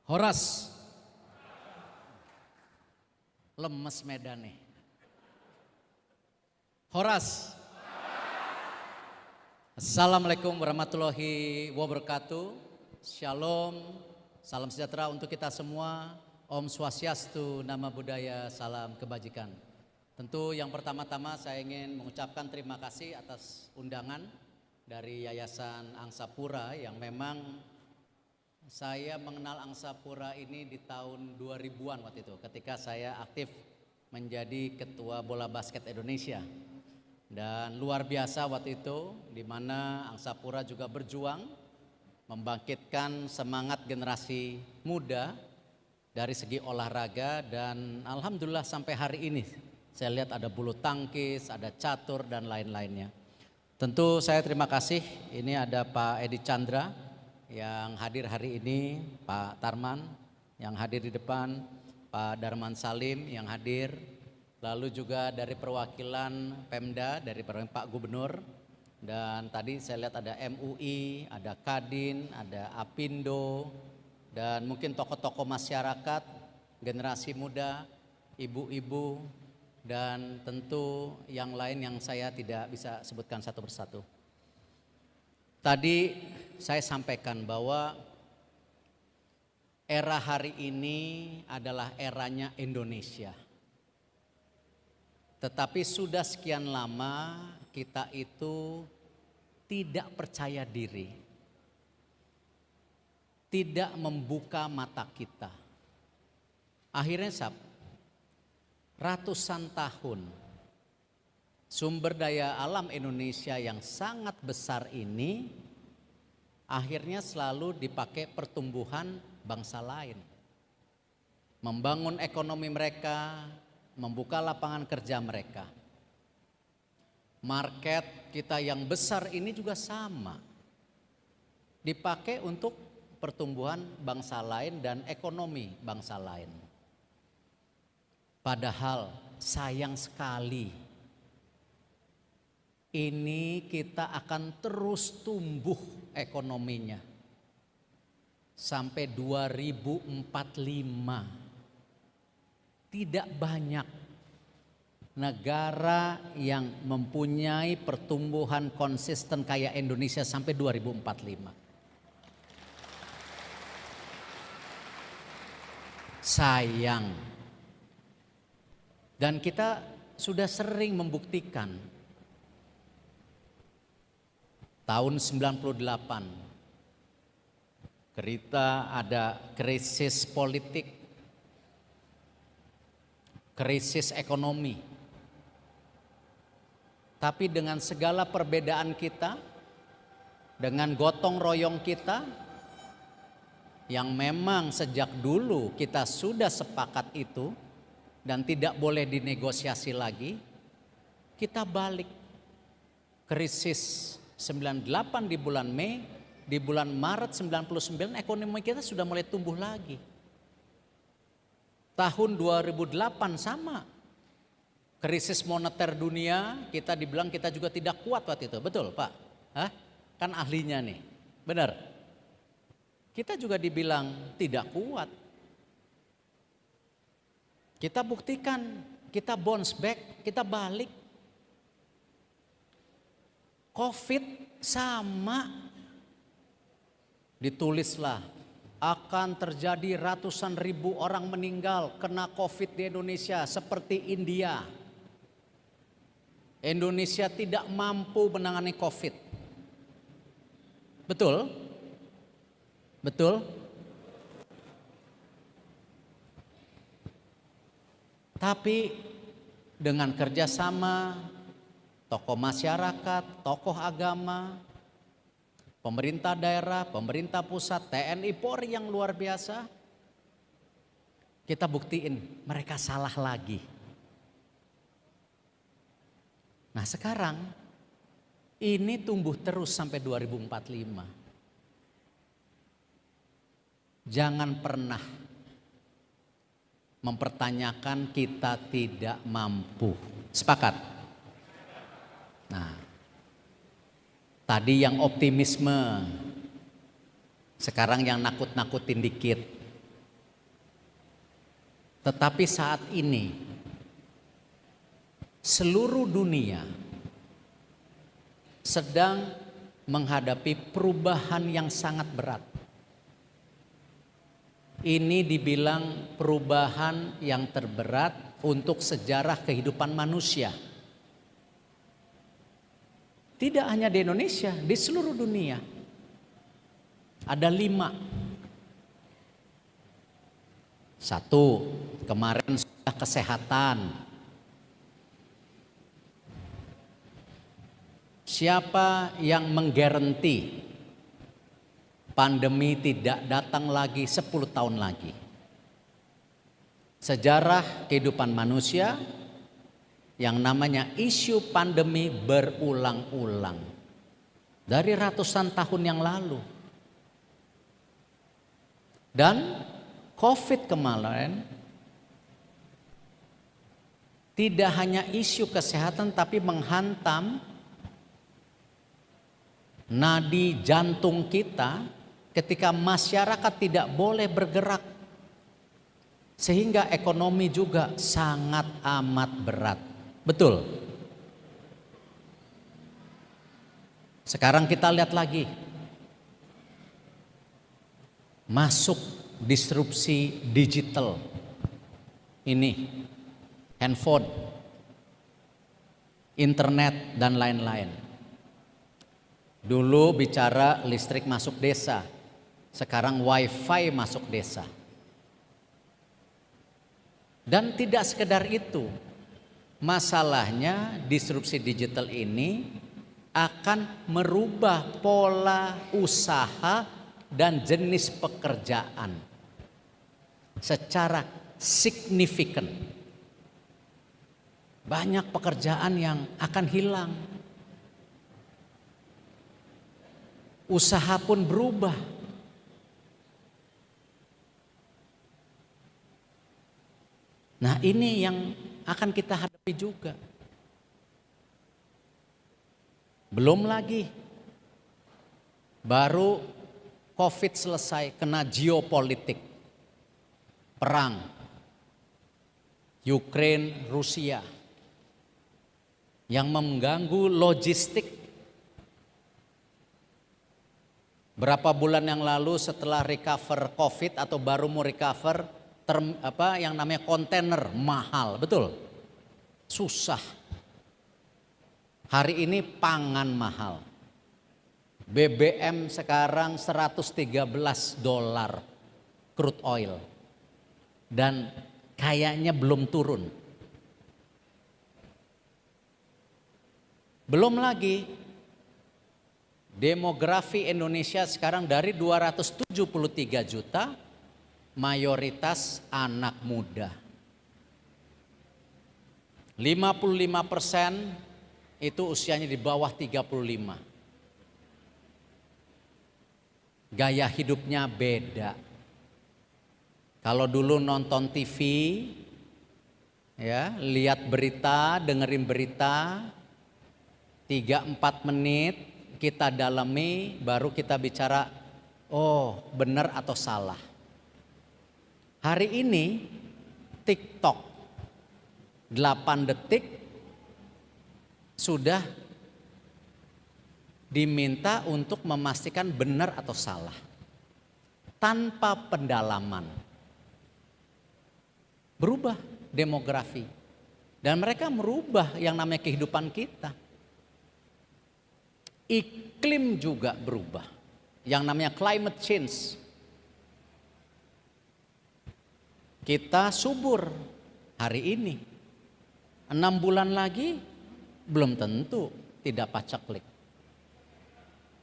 Horas, lemes Medan nih. Horas. Assalamualaikum warahmatullahi wabarakatuh. Shalom, salam sejahtera untuk kita semua. Om Swastiastu, Nama Budaya, salam kebajikan. Tentu yang pertama-tama saya ingin mengucapkan terima kasih atas undangan dari Yayasan Angsa Pura yang memang saya mengenal Angsa Pura ini di tahun 2000-an waktu itu ketika saya aktif menjadi Ketua Bola Basket Indonesia. Dan luar biasa waktu itu di mana Angsa Pura juga berjuang membangkitkan semangat generasi muda dari segi olahraga, dan alhamdulillah sampai hari ini saya lihat ada bulu tangkis, ada catur dan lain-lainnya. Tentu saya terima kasih, ini ada Pak Edi Chandra yang hadir hari ini, Pak Tarman yang hadir di depan, Pak Darman Salim yang hadir, lalu juga dari perwakilan Pemda, dari Pak Gubernur, dan tadi saya lihat ada MUI, ada Kadin, ada Apindo, dan mungkin tokoh-tokoh masyarakat, generasi muda, ibu-ibu, dan tentu yang lain yang saya tidak bisa sebutkan satu persatu. Tadi saya sampaikan bahwa era hari ini adalah eranya Indonesia. Tetapi sudah sekian lama kita itu tidak percaya diri, tidak membuka mata kita. Akhirnya ratusan tahun sumber daya alam Indonesia yang sangat besar ini akhirnya selalu dipakai pertumbuhan bangsa lain, membangun ekonomi mereka, membuka lapangan kerja mereka. Market kita yang besar ini juga sama, dipakai untuk pertumbuhan bangsa lain dan ekonomi bangsa lain. Padahal sayang sekali, ini kita akan terus tumbuh ekonominya sampai 2045. Tidak banyak negara yang mempunyai pertumbuhan konsisten kayak Indonesia sampai 2045. Sayang. Dan kita sudah sering membuktikan. Tahun 98 kita ada krisis politik, krisis ekonomi. Tapi dengan segala perbedaan kita, dengan gotong royong kita, yang memang sejak dulu kita sudah sepakat itu dan tidak boleh dinegosiasi lagi, kita balik. Krisis 98 di bulan Mei, di bulan Maret 99 ekonomi kita sudah mulai tumbuh lagi. Tahun 2008 sama, krisis moneter dunia, kita dibilang kita juga tidak kuat waktu itu, betul Pak? Hah? Kan ahlinya nih, benar? Kita juga dibilang tidak kuat. Kita buktikan, kita bounce back, kita balik. Covid sama, ditulislah akan terjadi ratusan ribu orang meninggal kena Covid di Indonesia seperti India. Indonesia tidak mampu menangani Covid. Betul? Betul? Tapi dengan kerjasama tokoh masyarakat, tokoh agama, pemerintah daerah, pemerintah pusat, TNI, Polri yang luar biasa, kita buktiin mereka salah lagi. Nah sekarang ini tumbuh terus sampai 2045. Jangan pernah mempertanyakan kita tidak mampu. Sepakat? Nah, tadi yang optimisme, sekarang yang nakut-nakutin dikit. Tetapi saat ini seluruh dunia sedang menghadapi perubahan yang sangat berat. Ini dibilang perubahan yang terberat untuk sejarah kehidupan manusia. Tidak hanya di Indonesia, di seluruh dunia. Ada 5. Satu, kemarin sudah kesehatan. Siapa yang menggaranti pandemi tidak datang lagi 10 tahun lagi? Sejarah kehidupan manusia yang namanya isu pandemi berulang-ulang dari ratusan tahun yang lalu. Dan COVID kemarin tidak hanya isu kesehatan tapi menghantam nadi jantung kita ketika masyarakat tidak boleh bergerak. Sehingga ekonomi juga sangat amat berat. Betul? Sekarang kita lihat lagi. Masuk disrupsi digital. Ini handphone, internet dan lain-lain. Dulu bicara listrik masuk desa, sekarang wifi masuk desa. Dan tidak sekedar itu, masalahnya disrupsi digital ini akan merubah pola usaha dan jenis pekerjaan secara signifikan. Banyak pekerjaan yang akan hilang. Usaha pun berubah. Nah, ini yang akan kita hadapi juga. Belum lagi baru COVID selesai, kena geopolitik, perang Ukraina, Rusia yang mengganggu logistik. Berapa bulan yang lalu setelah recover COVID atau baru mau recover, yang namanya kontainer mahal, betul? Susah. Hari ini pangan mahal. BBM sekarang $113 crude oil. Dan kayaknya belum turun. Belum lagi demografi Indonesia sekarang dari 273 juta mayoritas anak muda. 55% itu usianya di bawah 35. Gaya hidupnya beda. Kalau dulu nonton TV, ya, lihat berita, dengerin berita, 3-4 menit kita dalami, baru kita bicara, oh benar atau salah. Hari ini TikTok 8 detik sudah diminta untuk memastikan benar atau salah tanpa pendalaman. Berubah demografi dan mereka merubah yang namanya kehidupan kita. Iklim juga berubah, yang namanya climate change. Kita subur hari ini, 6 bulan lagi belum tentu tidak paceklik.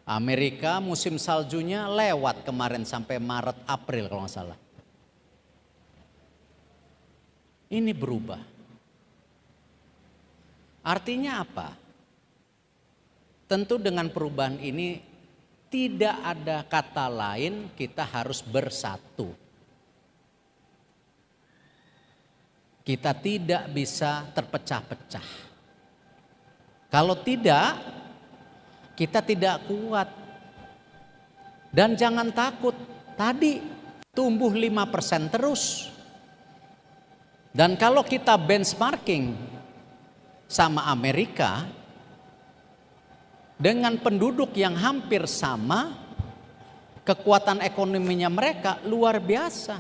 Amerika musim saljunya lewat kemarin sampai Maret April kalau nggak salah. Ini berubah. Artinya apa? Tentu dengan perubahan ini tidak ada kata lain, kita harus bersatu. Kita tidak bisa terpecah-pecah. Kalau tidak, kita tidak kuat. Dan jangan takut, tadi tumbuh 5% terus. Dan kalau kita benchmarking sama Amerika, dengan penduduk yang hampir sama, kekuatan ekonominya mereka luar biasa.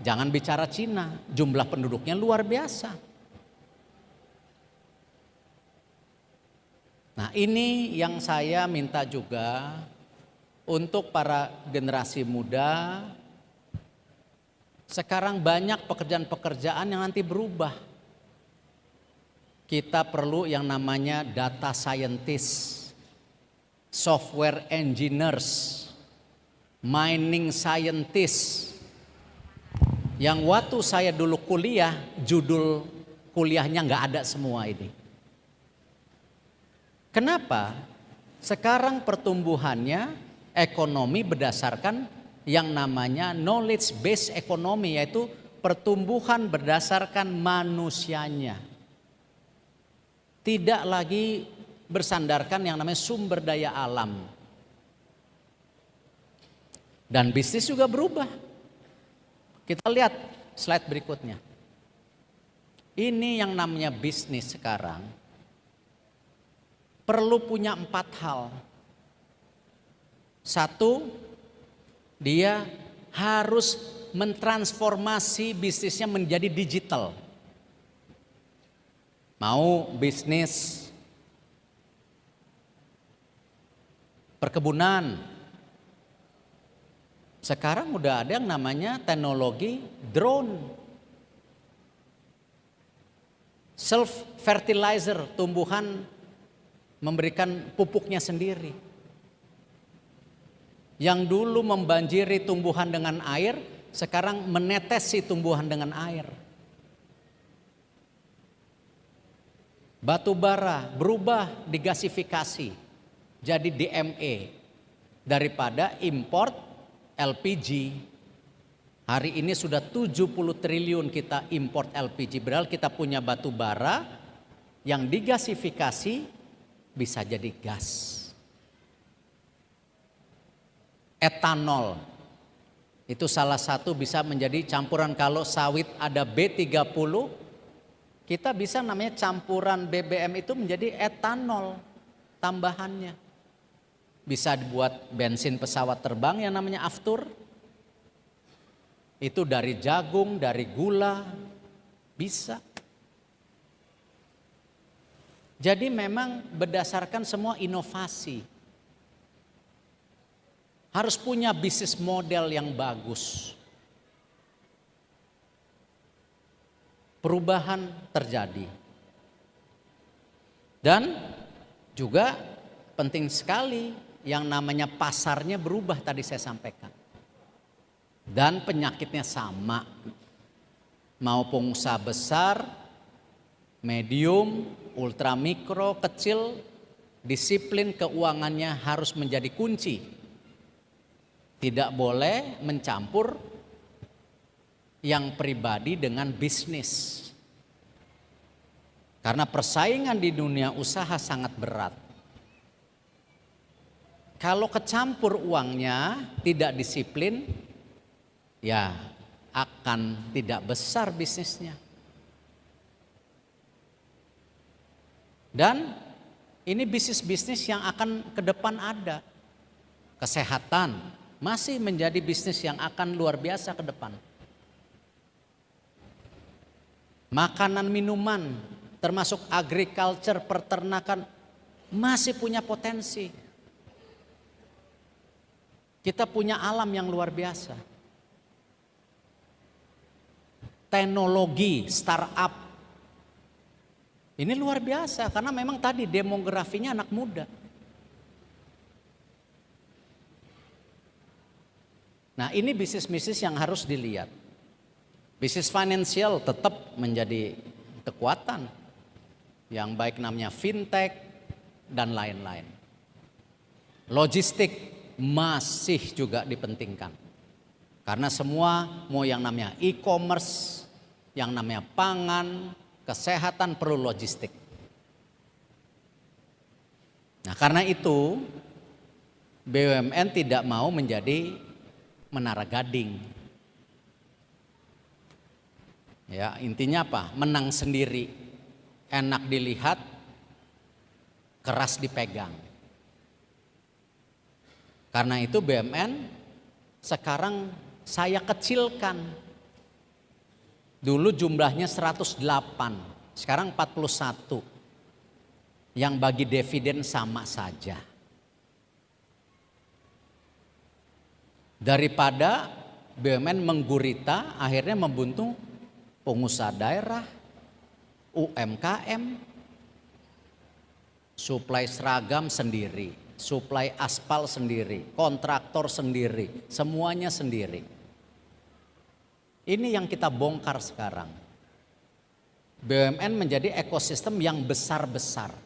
Jangan bicara Cina, jumlah penduduknya luar biasa. Nah, ini yang saya minta juga untuk para generasi muda. Sekarang banyak pekerjaan-pekerjaan yang nanti berubah. Kita perlu yang namanya data scientist, software engineers, mining scientist. Yang waktu saya dulu kuliah, judul kuliahnya nggak ada semua ini. Kenapa? Sekarang pertumbuhannya ekonomi berdasarkan yang namanya knowledge based economy, yaitu pertumbuhan berdasarkan manusianya. Tidak lagi bersandarkan yang namanya sumber daya alam. Dan bisnis juga berubah. Kita lihat slide berikutnya. Ini yang namanya bisnis sekarang perlu punya 4 hal. 1, dia harus mentransformasi bisnisnya menjadi digital. Mau bisnis perkebunan, sekarang udah ada yang namanya teknologi drone, self fertilizer, tumbuhan memberikan pupuknya sendiri. Yang dulu membanjiri tumbuhan dengan air, sekarang menetesi tumbuhan dengan air. Batu bara berubah digasifikasi jadi DME daripada import LPG. Hari ini sudah 70 triliun kita import LPG, padahal kita punya batu bara yang digasifikasi bisa jadi gas. Etanol itu salah satu bisa menjadi campuran. Kalau sawit ada B30, kita bisa namanya campuran BBM itu menjadi etanol tambahannya. Bisa dibuat bensin pesawat terbang yang namanya Aftur. Itu dari jagung, dari gula, bisa. Jadi memang berdasarkan semua inovasi. Harus punya bisnis model yang bagus. Perubahan terjadi. Dan juga penting sekali yang namanya pasarnya berubah, tadi saya sampaikan. Dan penyakitnya sama. Mau pengusaha besar, medium, ultra mikro, kecil, disiplin keuangannya harus menjadi kunci. Tidak boleh mencampur yang pribadi dengan bisnis. Karena persaingan di dunia usaha sangat berat. Kalau kecampur uangnya tidak disiplin, ya akan tidak besar bisnisnya. Dan ini bisnis-bisnis yang akan ke depan ada. Kesehatan masih menjadi bisnis yang akan luar biasa ke depan. Makanan, minuman, termasuk agriculture, peternakan masih punya potensi. Kita punya alam yang luar biasa. Teknologi, startup, ini luar biasa karena memang tadi demografinya anak muda. Nah, ini bisnis-bisnis yang harus dilihat. Bisnis finansial tetap menjadi kekuatan. Yang baik namanya fintech dan lain-lain. Logistik masih juga dipentingkan. Karena semua mau yang namanya e-commerce, yang namanya pangan, kesehatan perlu logistik. Nah, karena itu BUMN tidak mau menjadi menara gading. Ya, intinya apa? Menang sendiri, enak dilihat, keras dipegang. Karena itu BUMN sekarang saya kecilkan. Dulu jumlahnya 108, sekarang 41. Yang bagi dividen sama saja. Daripada BUMN menggurita, akhirnya membuntu pengusaha daerah, UMKM, suplai seragam sendiri, suplai aspal sendiri, kontraktor sendiri, semuanya sendiri. Ini yang kita bongkar sekarang. BUMN menjadi ekosistem yang besar-besar,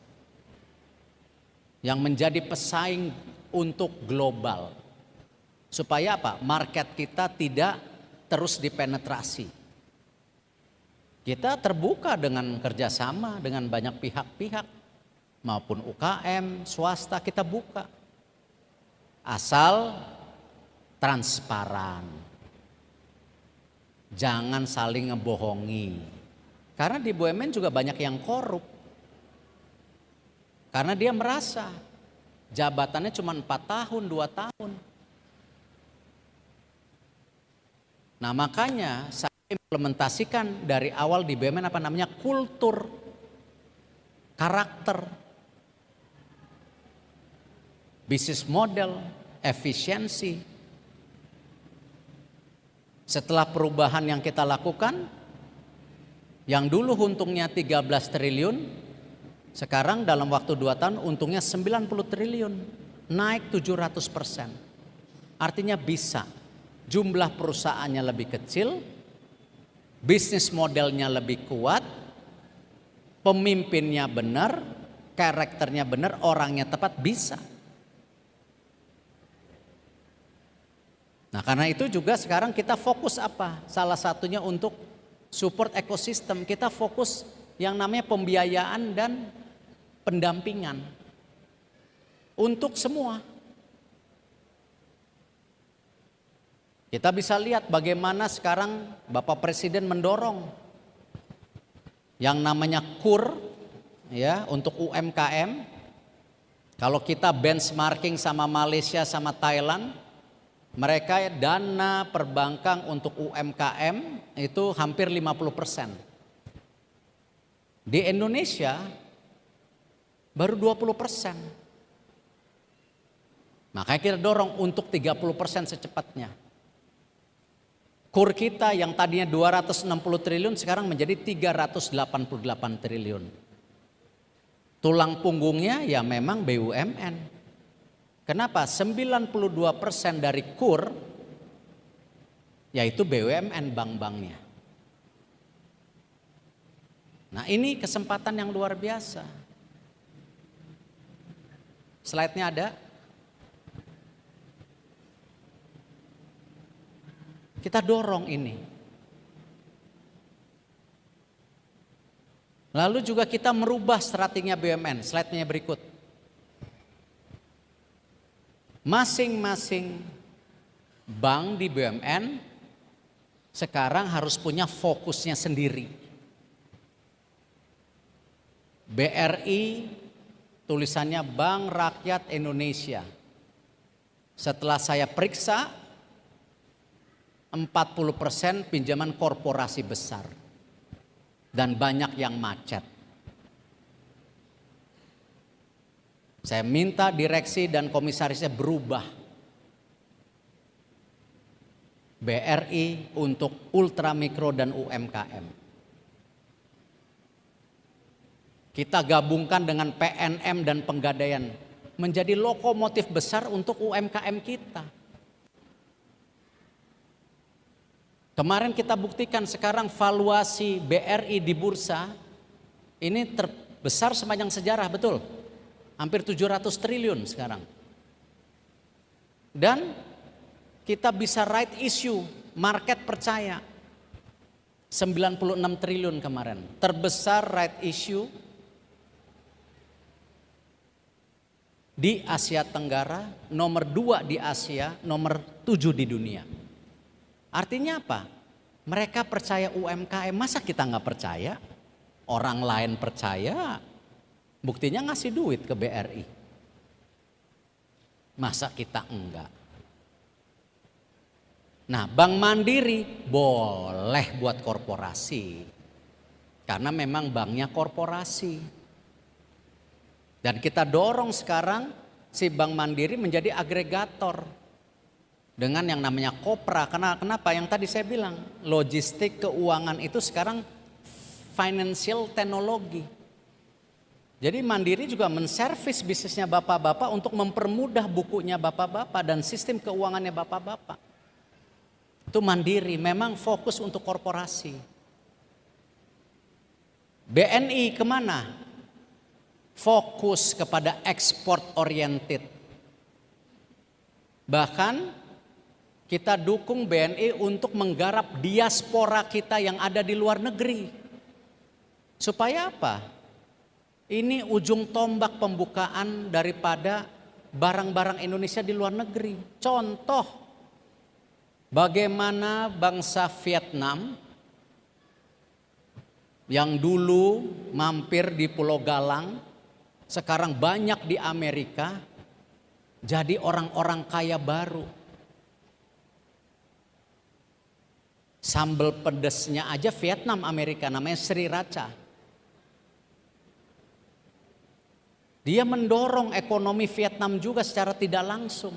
yang menjadi pesaing untuk global. Supaya apa? Market kita tidak terus dipenetrasi. Kita terbuka dengan kerjasama dengan banyak pihak-pihak, maupun UKM, swasta kita buka. Asal transparan. Jangan saling ngebohongi. Karena di BUMN juga banyak yang korup. Karena dia merasa jabatannya cuma 4 tahun, 2 tahun. Nah makanya saya implementasikan dari awal di BUMN apa namanya kultur, karakter, bisnis model, efisiensi. Setelah perubahan yang kita lakukan, yang dulu untungnya 13 triliun, sekarang dalam waktu 2 tahun untungnya 90 triliun, naik 700%. Artinya bisa, jumlah perusahaannya lebih kecil, bisnis modelnya lebih kuat, pemimpinnya benar, karakternya benar, orangnya tepat, bisa. Nah karena itu juga sekarang kita fokus apa? Salah satunya untuk support ekosistem, kita fokus yang namanya pembiayaan dan pendampingan untuk semua. Kita bisa lihat bagaimana sekarang Bapak Presiden mendorong yang namanya KUR ya untuk UMKM. Kalau kita benchmarking sama Malaysia sama Thailand, mereka dana perbankan untuk UMKM itu hampir 50%. Di Indonesia baru 20%. Makanya kita dorong untuk 30% secepatnya. KUR kita yang tadinya 260 triliun sekarang menjadi 388 triliun. Tulang punggungnya ya memang BUMN. Kenapa? 92% dari KUR yaitu BUMN bank-banknya. Nah ini kesempatan yang luar biasa. Slide-nya ada. Kita dorong ini. Lalu juga kita merubah strateginya BUMN. Slide-nya berikut. Masing-masing bank di BUMN sekarang harus punya fokusnya sendiri. BRI tulisannya Bank Rakyat Indonesia. Setelah saya periksa 40% pinjaman korporasi besar dan banyak yang macet. Saya minta direksi dan komisarisnya berubah. BRI untuk ultramikro dan UMKM. Kita gabungkan dengan PNM dan Penggadaian menjadi lokomotif besar untuk UMKM kita. Kemarin kita buktikan sekarang valuasi BRI di bursa ini terbesar sepanjang sejarah, betul? Hampir 700 triliun sekarang. Dan kita bisa right issue, market percaya. 96 triliun kemarin. Terbesar right issue di Asia Tenggara, nomor 2 di Asia, nomor 7 di dunia. Artinya apa? Mereka percaya UMKM, masa kita nggak percaya? Orang lain percaya, buktinya ngasih duit ke BRI. Masa kita enggak? Nah, Bank Mandiri boleh buat korporasi. Karena memang banknya korporasi. Dan kita dorong sekarang si Bank Mandiri menjadi agregator. Dengan yang namanya Kopra. Kenapa? Yang tadi saya bilang, logistik keuangan itu sekarang financial teknologi. Jadi Mandiri juga menservis bisnisnya bapak-bapak untuk mempermudah bukunya bapak-bapak dan sistem keuangannya bapak-bapak. Itu Mandiri, memang fokus untuk korporasi. BNI kemana? Fokus kepada export oriented. Bahkan kita dukung BNI untuk menggarap diaspora kita yang ada di luar negeri. Supaya apa? Ini ujung tombak pembukaan daripada barang-barang Indonesia di luar negeri. Contoh, bagaimana bangsa Vietnam yang dulu mampir di Pulau Galang, sekarang banyak di Amerika, jadi orang-orang kaya baru. Sambal pedesnya aja Vietnam Amerika, namanya Sriracha. Dia mendorong ekonomi Vietnam juga secara tidak langsung.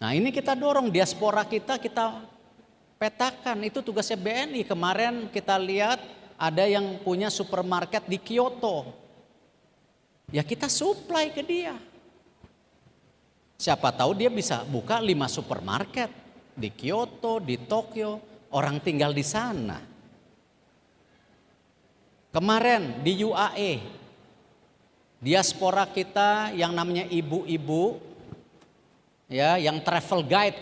Nah, ini kita dorong diaspora kita petakan, itu tugasnya BNI. Kemarin kita lihat ada yang punya supermarket di Kyoto. Ya kita supply ke dia. Siapa tahu dia bisa buka 5 supermarket. Di Kyoto, di Tokyo, orang tinggal di sana. Kemarin di UAE, diaspora kita yang namanya ibu-ibu, ya, yang travel guide,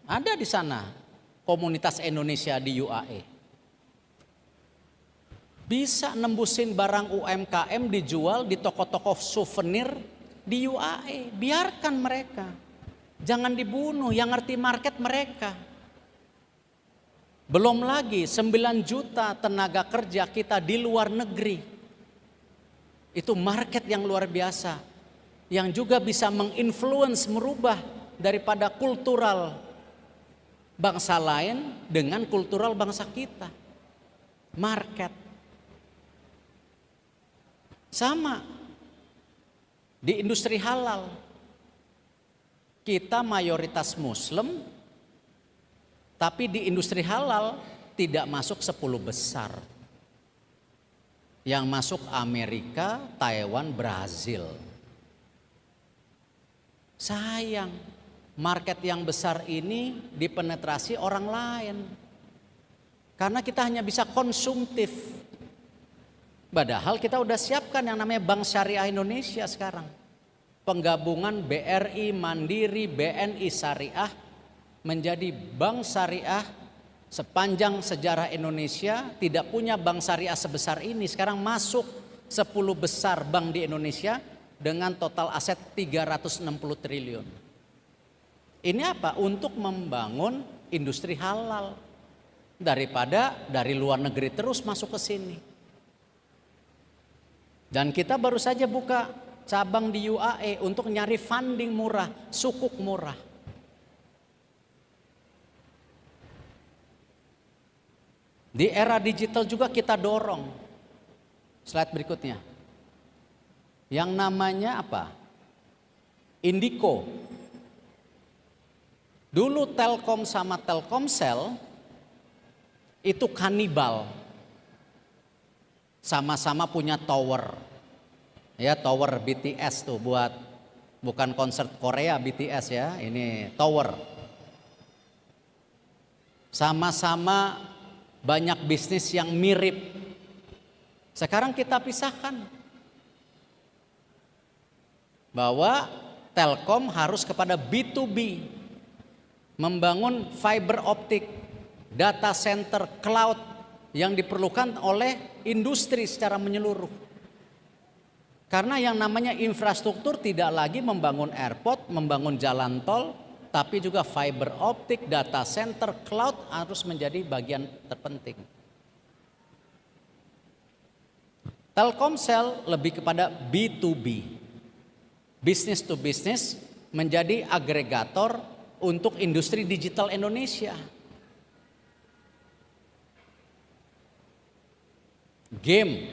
ada di sana. Komunitas Indonesia di UAE. Bisa nembusin barang UMKM dijual di toko-toko souvenir di UAE. Biarkan mereka. Jangan dibunuh, yang ngerti market mereka. Belum lagi 9 juta tenaga kerja kita di luar negeri. Itu market yang luar biasa. Yang juga bisa menginfluence, merubah daripada kultural bangsa lain dengan kultural bangsa kita. Market. Sama di industri halal. Kita mayoritas Muslim, tapi di industri halal tidak masuk 10 besar. Yang masuk Amerika, Taiwan, Brazil. Sayang, market yang besar ini dipenetrasi orang lain. Karena kita hanya bisa konsumtif. Padahal kita udah siapkan yang namanya Bank Syariah Indonesia sekarang. Penggabungan BRI, Mandiri, BNI Syariah menjadi bank syariah. Sepanjang sejarah Indonesia tidak punya bank syariah sebesar ini. Sekarang masuk 10 besar bank di Indonesia dengan total aset 360 triliun. Ini apa? Untuk membangun industri halal daripada dari luar negeri terus masuk ke sini. Dan kita baru saja buka cabang di UAE untuk nyari funding murah, sukuk murah. Di era digital juga kita dorong. Slide berikutnya. Yang namanya apa? Indico. Dulu Telkom sama Telkomsel itu kanibal. Sama-sama punya tower. Ya, tower BTS tuh buat, bukan konser Korea BTS ya, ini tower. Sama-sama banyak bisnis yang mirip. Sekarang kita pisahkan. Bahwa Telkom harus kepada B2B. Membangun fiber optik, data center, cloud yang diperlukan oleh industri secara menyeluruh. Karena yang namanya infrastruktur tidak lagi membangun airport, membangun jalan tol, tapi juga fiber optik, data center, cloud harus menjadi bagian terpenting. Telkomsel lebih kepada B2B, business to business, menjadi agregator untuk industri digital Indonesia. Game,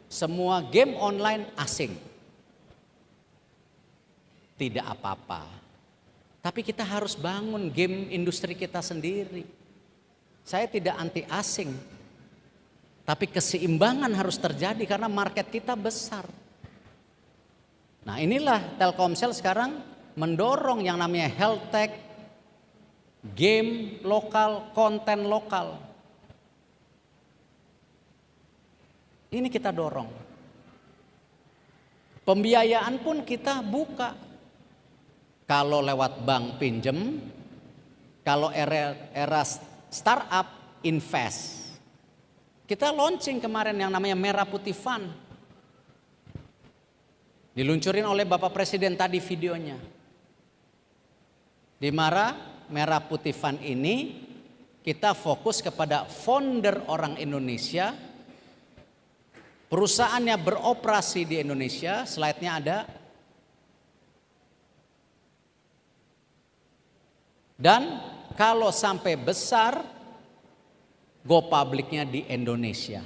semua game online asing, tidak apa-apa. Tapi kita harus bangun game industri kita sendiri. Saya tidak anti asing, tapi keseimbangan harus terjadi karena market kita besar. Nah, inilah Telkomsel sekarang mendorong yang namanya health tech, game lokal, konten lokal. Ini kita dorong. Pembiayaan pun kita buka. Kalau lewat bank pinjem, kalau era startup invest. Kita launching kemarin yang namanya Merah Putih Fund. Diluncurin oleh Bapak Presiden tadi videonya. Di Merah Putih Fund ini kita fokus kepada founder orang Indonesia, perusahaannya beroperasi di Indonesia, slide-nya ada. Dan kalau sampai besar, go publiknya di Indonesia.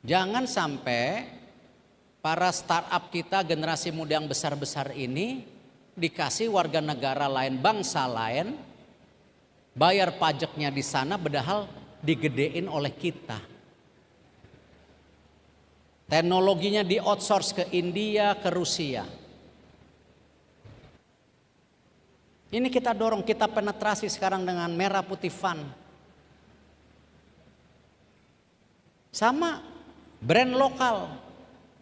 Jangan sampai para startup kita, generasi muda yang besar-besar ini dikasih warga negara lain, bangsa lain, bayar pajaknya di sana, padahal digedein oleh kita. Teknologinya di outsource ke India, ke Rusia. Ini kita dorong, kita penetrasi sekarang dengan Merah Putih Fund. Sama brand lokal.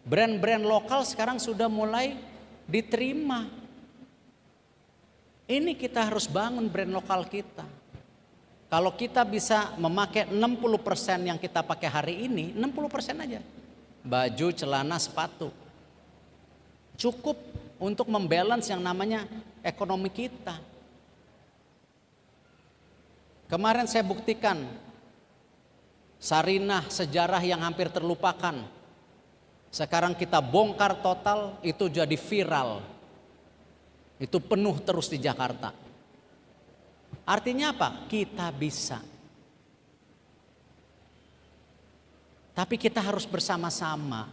Brand-brand lokal sekarang sudah mulai diterima. Ini kita harus bangun brand lokal kita. Kalau kita bisa memakai 60% yang kita pakai hari ini, 60% aja. Baju, celana, sepatu. Cukup untuk membalance yang namanya ekonomi kita. Kemarin saya buktikan Sarinah sejarah yang hampir terlupakan. Sekarang kita bongkar total, itu jadi viral. Itu penuh terus di Jakarta. Artinya apa? Kita bisa. Tapi kita harus bersama-sama.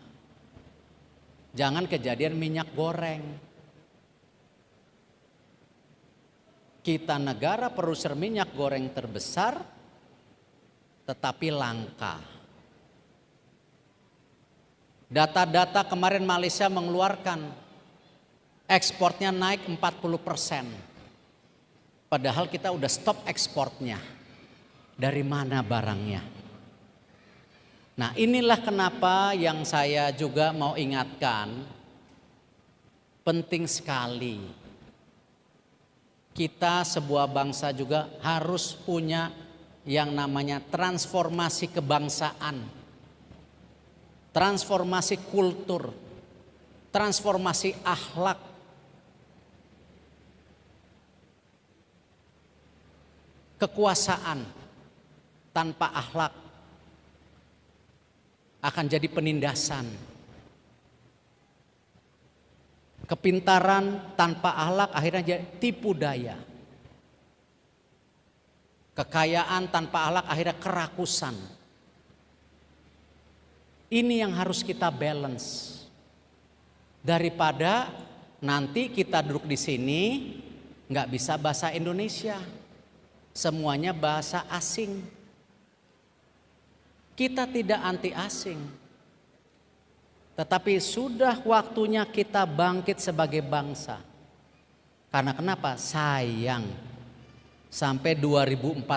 Jangan kejadian minyak goreng. Kita negara produser minyak goreng terbesar, tetapi langka. Data-data kemarin Malaysia mengeluarkan ekspornya naik 40%. Padahal kita udah stop ekspornya. Dari mana barangnya? Nah, inilah kenapa yang saya juga mau ingatkan, penting sekali kita sebuah bangsa juga harus punya yang namanya transformasi kebangsaan, transformasi kultur, transformasi akhlak. Kekuasaan tanpa akhlak akan jadi penindasan. Kepintaran tanpa akhlak akhirnya jadi tipu daya. Kekayaan tanpa akhlak akhirnya kerakusan. Ini yang harus kita balance. Daripada nanti kita duduk di sini nggak bisa bahasa Indonesia, semuanya bahasa asing. Kita tidak anti asing, tetapi sudah waktunya kita bangkit sebagai bangsa. Karena kenapa? Sayang, sampai 2045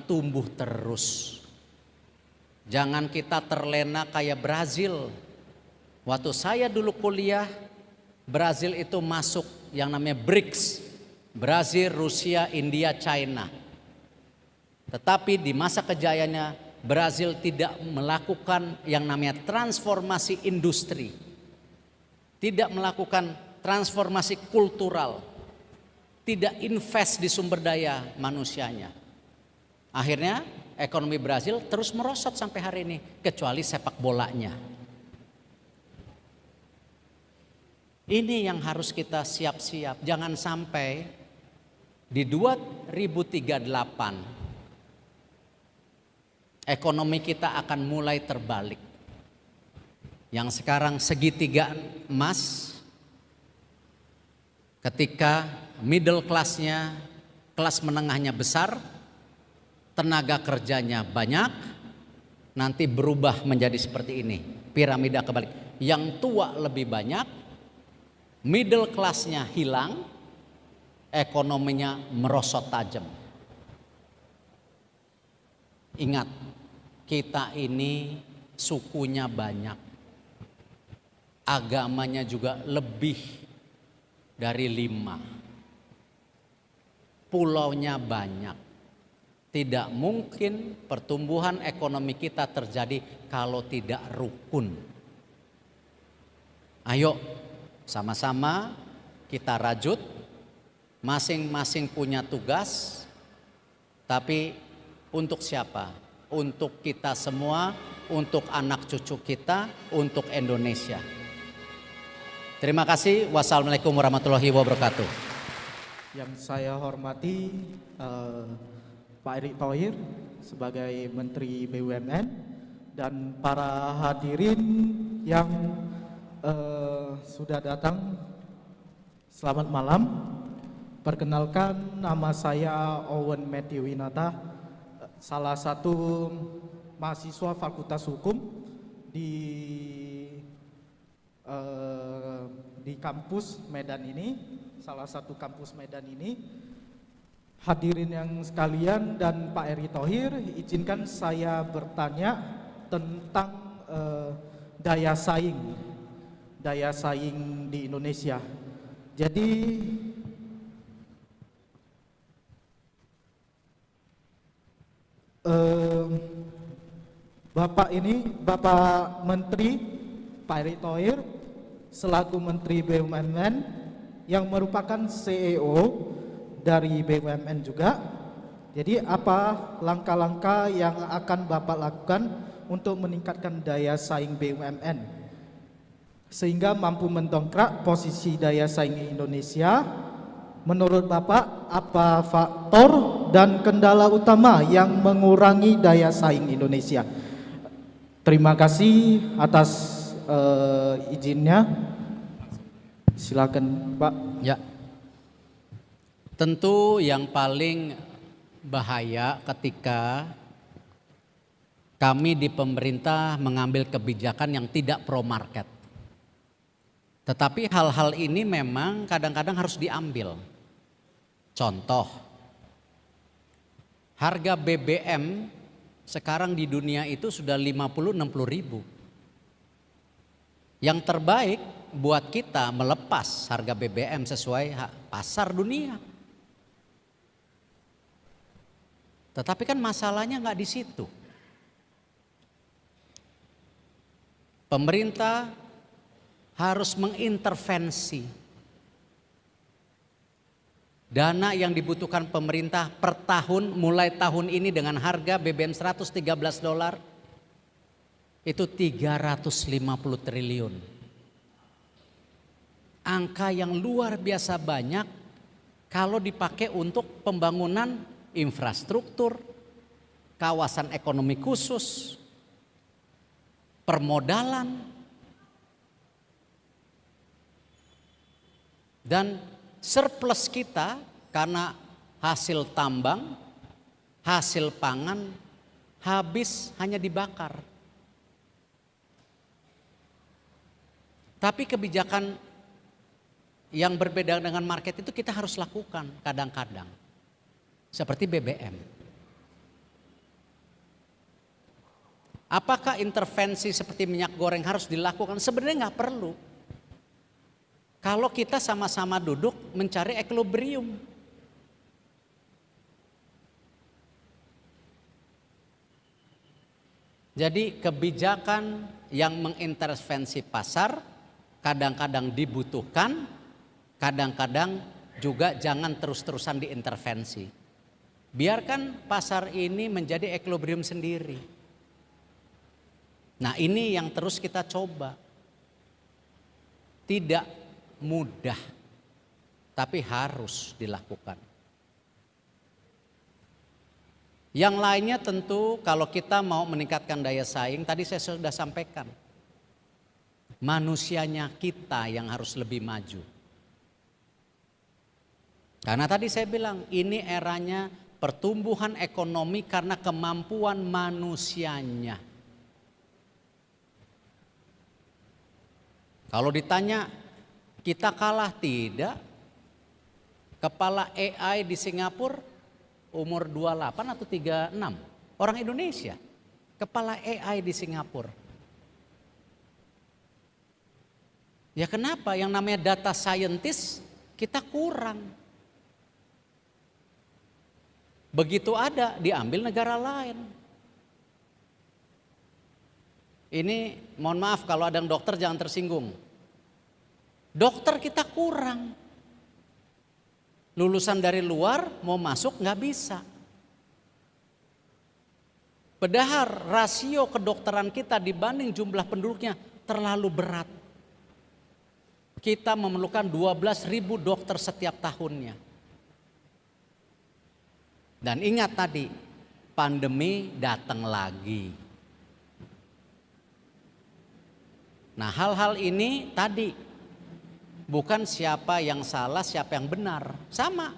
tumbuh terus. Jangan kita terlena kayak Brazil. Waktu saya dulu kuliah, Brazil itu masuk yang namanya BRICS. Brazil, Rusia, India, China. Tetapi di masa kejayaannya Brazil tidak melakukan yang namanya transformasi industri. Tidak melakukan transformasi kultural. tidak invest di sumber daya manusianya. Akhirnya ekonomi Brazil terus merosot sampai hari ini, kecuali sepak bolanya. Ini yang harus kita siap-siap, jangan sampai di 2038 ekonomi kita akan mulai terbalik. Yang sekarang segitiga emas, ketika middle class-nya, kelas menengahnya besar, tenaga kerjanya banyak, nanti berubah menjadi seperti ini, piramida kebalik. Yang tua lebih banyak, middle class-nya hilang, ekonominya merosot tajam. Ingat, kita ini sukunya banyak, agamanya juga lebih dari 5, pulaunya banyak. Tidak mungkin pertumbuhan ekonomi kita terjadi kalau tidak rukun. Ayo sama-sama kita rajut, masing-masing punya tugas, tapi untuk siapa? Untuk kita semua, untuk anak cucu kita, untuk Indonesia. Terima kasih. Wassalamualaikum warahmatullahi wabarakatuh. Yang saya hormati Pak Erick Thohir sebagai Menteri BUMN dan para hadirin yang sudah datang, selamat malam. Perkenalkan, nama saya Owen Matthew Winata, salah satu mahasiswa Fakultas Hukum di kampus Medan ini, salah satu kampus Medan ini. Hadirin yang sekalian dan Pak Erick Thohir, izinkan saya bertanya tentang daya saing di Indonesia. Jadi Bapak Menteri Pak Erick Thohir selaku Menteri BUMN yang merupakan CEO dari BUMN juga. Jadi apa langkah-langkah yang akan Bapak lakukan untuk meningkatkan daya saing BUMN sehingga mampu mendongkrak posisi daya saing Indonesia? Menurut Bapak, apa faktor dan kendala utama yang mengurangi daya saing Indonesia? Terima kasih atas izinnya. Silakan, Pak. Ya. Tentu yang paling bahaya ketika kami di pemerintah mengambil kebijakan yang tidak pro market. Tetapi hal-hal ini memang kadang-kadang harus diambil. Contoh, harga BBM sekarang di dunia itu sudah 50-60 ribu. Yang terbaik buat kita melepas harga BBM sesuai pasar dunia. Tetapi kan masalahnya nggak di situ. Pemerintah harus mengintervensi. Dana yang dibutuhkan pemerintah per tahun mulai tahun ini dengan harga BBM $113 itu 350 triliun. Angka yang luar biasa banyak kalau dipakai untuk pembangunan infrastruktur, kawasan ekonomi khusus, permodalan, dan surplus kita karena hasil tambang, hasil pangan habis hanya dibakar. Tapi kebijakan yang berbeda dengan market itu kita harus lakukan kadang-kadang. Seperti BBM. Apakah intervensi seperti minyak goreng harus dilakukan? Sebenarnya nggak perlu. Kalau kita sama-sama duduk mencari equilibrium. Jadi kebijakan yang mengintervensi pasar kadang-kadang dibutuhkan, kadang-kadang juga jangan terus-terusan diintervensi. Biarkan pasar ini menjadi equilibrium sendiri. Nah, ini yang terus kita coba. Tidak mudah, tapi harus dilakukan. Yang lainnya tentu kalau kita mau meningkatkan daya saing, tadi saya sudah sampaikan. Manusianya kita yang harus lebih maju. Karena tadi saya bilang ini eranya pertumbuhan ekonomi karena kemampuan manusianya. Kalau ditanya kita kalah, tidak. Kepala AI di Singapura umur 28 atau 36, orang Indonesia. Kepala AI di Singapura. Ya kenapa? Yang namanya data scientist kita kurang. Begitu ada diambil negara lain. Ini mohon maaf kalau ada yang dokter jangan tersinggung. Dokter kita kurang. Lulusan dari luar mau masuk nggak bisa. Padahal rasio kedokteran kita dibanding jumlah penduduknya terlalu berat. Kita memerlukan 12.000 dokter setiap tahunnya. Dan ingat tadi, pandemi datang lagi. Nah, hal-hal ini tadi bukan siapa yang salah, siapa yang benar. Sama.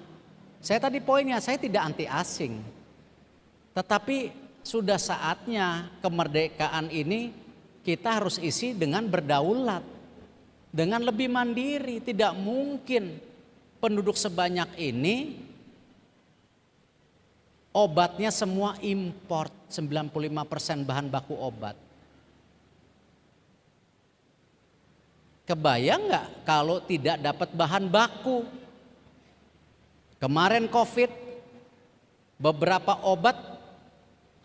Saya tadi poinnya, saya tidak anti asing. Tetapi sudah saatnya kemerdekaan ini kita harus isi dengan berdaulat. Dengan lebih mandiri. Tidak mungkin penduduk sebanyak ini obatnya semua import. 95% bahan baku obat. Kebayang nggak kalau tidak dapat bahan baku? Kemarin COVID, beberapa obat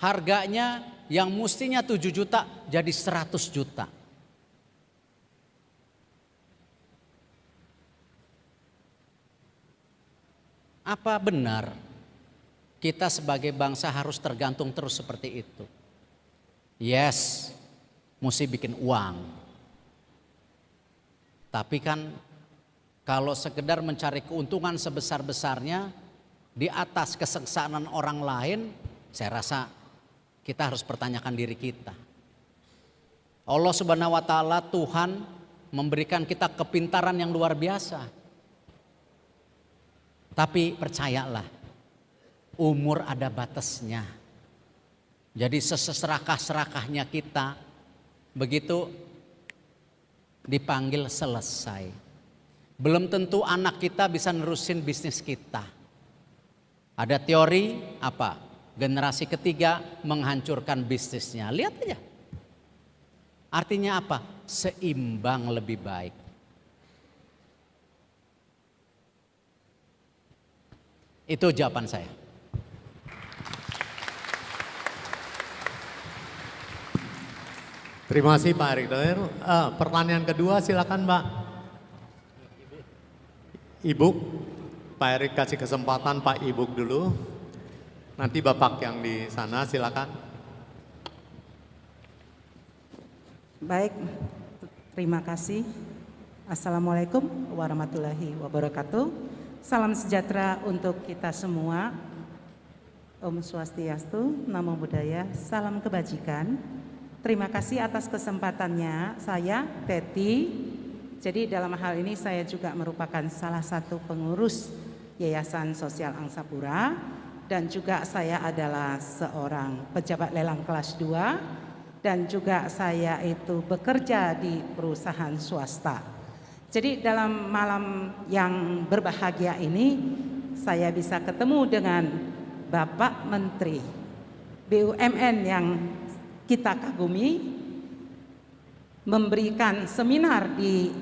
harganya yang mestinya 7 juta jadi 100 juta. Apa benar kita sebagai bangsa harus tergantung terus seperti itu? Yes, mesti bikin uang. Tapi kan kalau sekedar mencari keuntungan sebesar-besarnya di atas kesengsaraan orang lain, saya rasa kita harus pertanyakan diri kita. Allah Subhanahu wa taala, Tuhan memberikan kita kepintaran yang luar biasa. Tapi percayalah, umur ada batasnya. Jadi seserakah-serakahnya kita, begitu dipanggil selesai. Belum tentu anak kita bisa nerusin bisnis kita. Ada teori apa? Generasi ketiga menghancurkan bisnisnya. Lihat aja. Artinya apa? Seimbang lebih baik. Itu jawaban saya. Terima kasih Pak Erick Thohir. Pertanyaan kedua silakan Mbak. Ibu, Pak Erick kasih kesempatan Pak Ibu dulu. Nanti Bapak yang di sana silakan. Baik, terima kasih. Assalamualaikum warahmatullahi wabarakatuh. Salam sejahtera untuk kita semua. Om Swastiastu, Namo Buddhaya, salam kebajikan. Terima kasih atas kesempatannya. Saya Teti. Jadi dalam hal ini saya juga merupakan salah satu pengurus Yayasan Sosial Angsapura dan juga saya adalah seorang pejabat lelang kelas 2 dan juga saya itu bekerja di perusahaan swasta. Jadi dalam malam yang berbahagia ini saya bisa ketemu dengan Bapak Menteri BUMN yang kita kagumi memberikan seminar di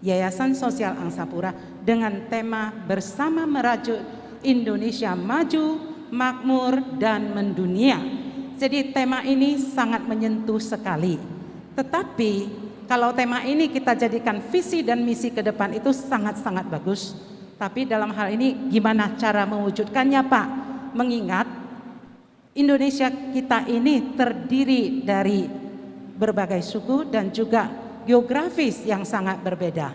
Yayasan Sosial Angsapura dengan tema bersama merajut Indonesia maju, makmur dan mendunia. Jadi tema ini sangat menyentuh sekali. Tetapi kalau tema ini kita jadikan visi dan misi ke depan itu sangat-sangat bagus. Tapi dalam hal ini gimana cara mewujudkannya, Pak? Mengingat Indonesia kita ini terdiri dari berbagai suku dan juga geografis yang sangat berbeda.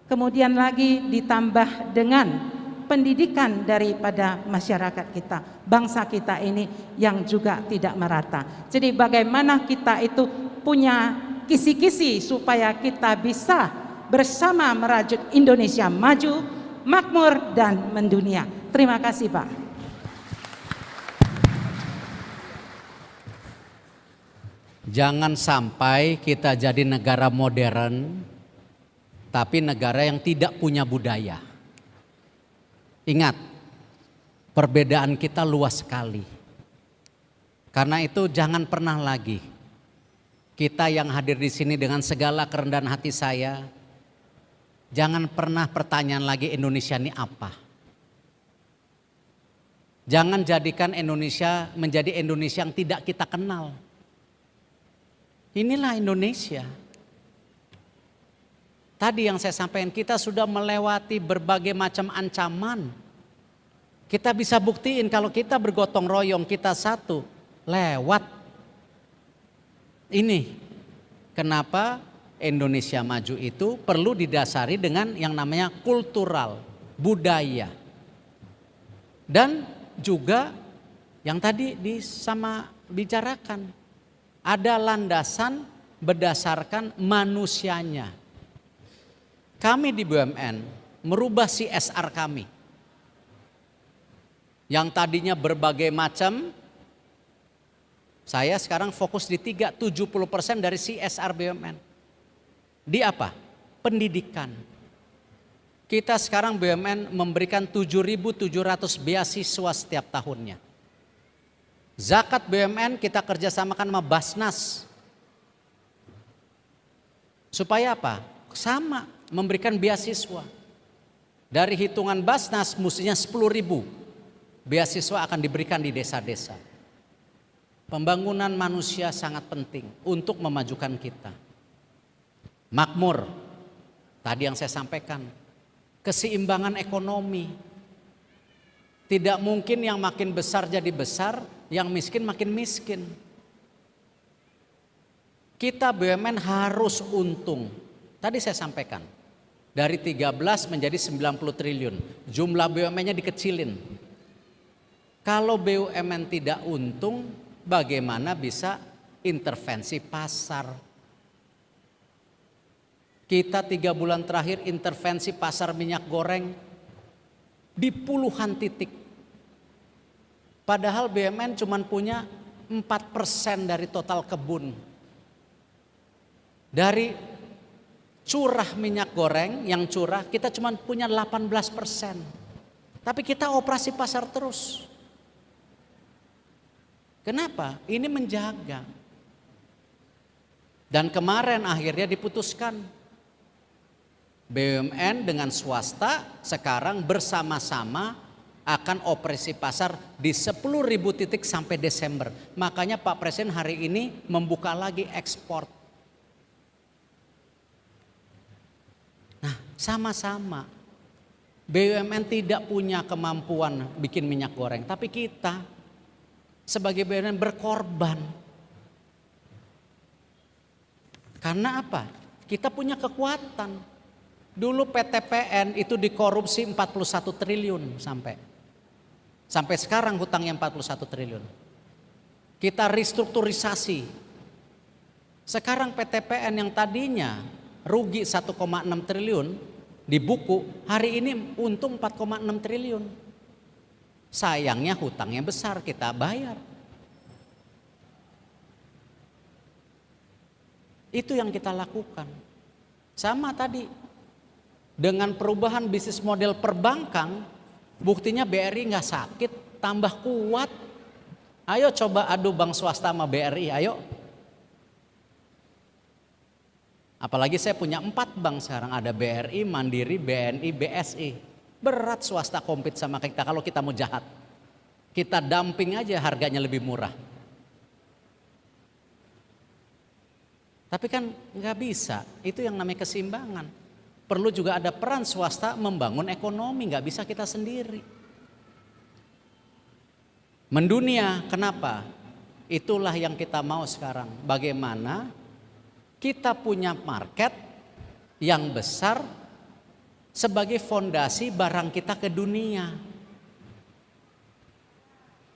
Kemudian lagi ditambah dengan pendidikan daripada masyarakat kita, bangsa kita ini yang juga tidak merata. Jadi bagaimana kita itu punya kisi-kisi supaya kita bisa bersama merajut Indonesia maju, makmur dan mendunia. Terima kasih, Pak. Jangan sampai kita jadi negara modern, tapi negara yang tidak punya budaya. Ingat, perbedaan kita luas sekali. Karena itu jangan pernah lagi kita yang hadir di sini dengan segala kerendahan hati saya, jangan pernah pertanyaan lagi Indonesia ini apa. Jangan jadikan Indonesia menjadi Indonesia yang tidak kita kenal. Inilah Indonesia. Tadi yang saya sampaikan, kita sudah melewati berbagai macam ancaman. Kita bisa buktiin kalau kita bergotong royong, kita satu, lewat. Ini kenapa Indonesia maju itu perlu didasari dengan yang namanya kultural, budaya. Dan juga yang tadi sama bicarakan, ada landasan berdasarkan manusianya. Kami di BUMN merubah CSR kami. Yang tadinya berbagai macam, saya sekarang fokus di 70% dari CSR BUMN. Di apa? Pendidikan. Kita sekarang BUMN memberikan 7.700 beasiswa setiap tahunnya. Zakat BUMN kita kerjasamakan sama Basnas. Supaya apa? Sama, memberikan beasiswa. Dari hitungan Basnas mestinya 10.000 beasiswa akan diberikan di desa-desa. Pembangunan manusia sangat penting untuk memajukan kita. Makmur, tadi yang saya sampaikan, keseimbangan ekonomi. Tidak mungkin yang makin besar jadi besar, yang miskin makin miskin. Kita BUMN harus untung. Tadi saya sampaikan, dari 13 menjadi 90 triliun. Jumlah BUMN-nya dikecilin. Kalau BUMN tidak untung, bagaimana bisa intervensi pasar? Kita 3 bulan terakhir intervensi pasar minyak goreng di puluhan titik. Padahal BUMN cuma punya 4% dari total kebun. Dari curah minyak goreng yang curah kita cuma punya 18%. Tapi kita operasi pasar terus. Kenapa? Ini menjaga. Dan kemarin akhirnya diputuskan BUMN dengan swasta sekarang bersama-sama akan operasi pasar di 10.000 titik sampai Desember. Makanya Pak Presiden hari ini membuka lagi ekspor. Nah, sama-sama. BUMN tidak punya kemampuan bikin minyak goreng, tapi kita sebagai BUMN berkorban. Karena apa? Kita punya kekuatan. Dulu PTPN itu dikorupsi 41 triliun sampai sekarang hutangnya 41 triliun. Kita restrukturisasi. Sekarang PTPN yang tadinya rugi 1,6 triliun di buku, hari ini untung 4,6 triliun. Sayangnya hutangnya besar, kita bayar. Itu yang kita lakukan. Sama tadi, dengan perubahan bisnis model perbankan, buktinya BRI nggak sakit, tambah kuat. Ayo coba adu bank swasta sama BRI, ayo. Apalagi saya punya 4 bank sekarang, ada BRI, Mandiri, BNI, BSI. Berat swasta compete sama kita kalau kita mau jahat. Kita dumping aja harganya lebih murah. Tapi kan nggak bisa, itu yang namanya keseimbangan. perlu juga ada peran swasta membangun ekonomi, nggak bisa kita sendiri. Mendunia, kenapa? Itulah yang kita mau sekarang. Bagaimana kita punya market yang besar sebagai fondasi barang kita ke dunia.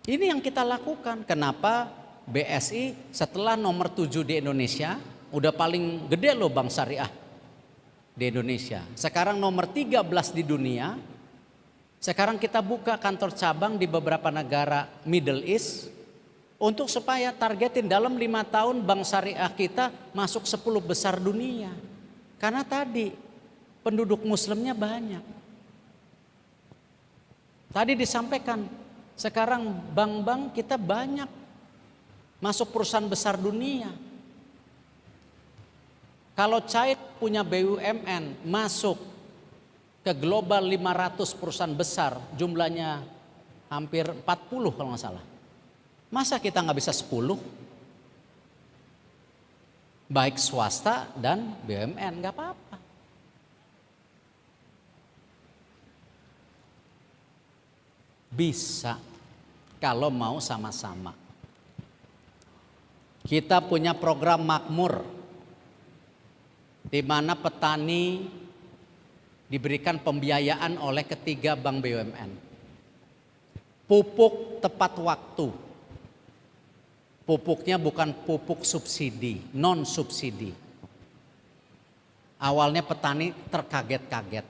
Ini yang kita lakukan. Kenapa BSI setelah nomor 7 di Indonesia, udah paling gede loh bank syariah di Indonesia. Sekarang nomor 13 di dunia. Sekarang kita buka kantor cabang di beberapa negara Middle East untuk supaya targetin dalam 5 tahun bank syariah kita masuk 10 besar dunia. Karena tadi penduduk muslimnya banyak. Tadi disampaikan, sekarang bank-bank kita banyak masuk perusahaan besar dunia. Kalau China punya BUMN masuk ke global 500 perusahaan besar, jumlahnya hampir 40 kalau nggak salah. Masa kita nggak bisa 10? Baik swasta dan BUMN, nggak apa-apa. Bisa kalau mau sama-sama. Kita punya program makmur di mana petani diberikan pembiayaan oleh ketiga bank BUMN. Pupuk tepat waktu. Pupuknya bukan pupuk subsidi, non subsidi. Awalnya petani terkaget-kaget.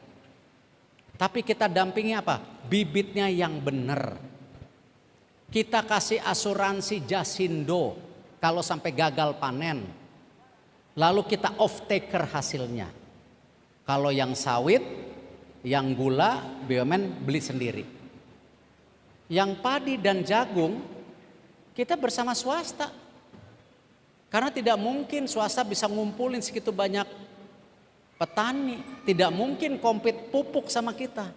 Tapi kita dampingi apa? Bibitnya yang benar. Kita kasih asuransi jasindo kalau sampai gagal panen. Lalu kita off taker hasilnya. Kalau yang sawit, yang gula, BUMN beli sendiri. Yang padi dan jagung, kita bersama swasta. Karena tidak mungkin swasta bisa ngumpulin segitu banyak petani. Tidak mungkin compete pupuk sama kita.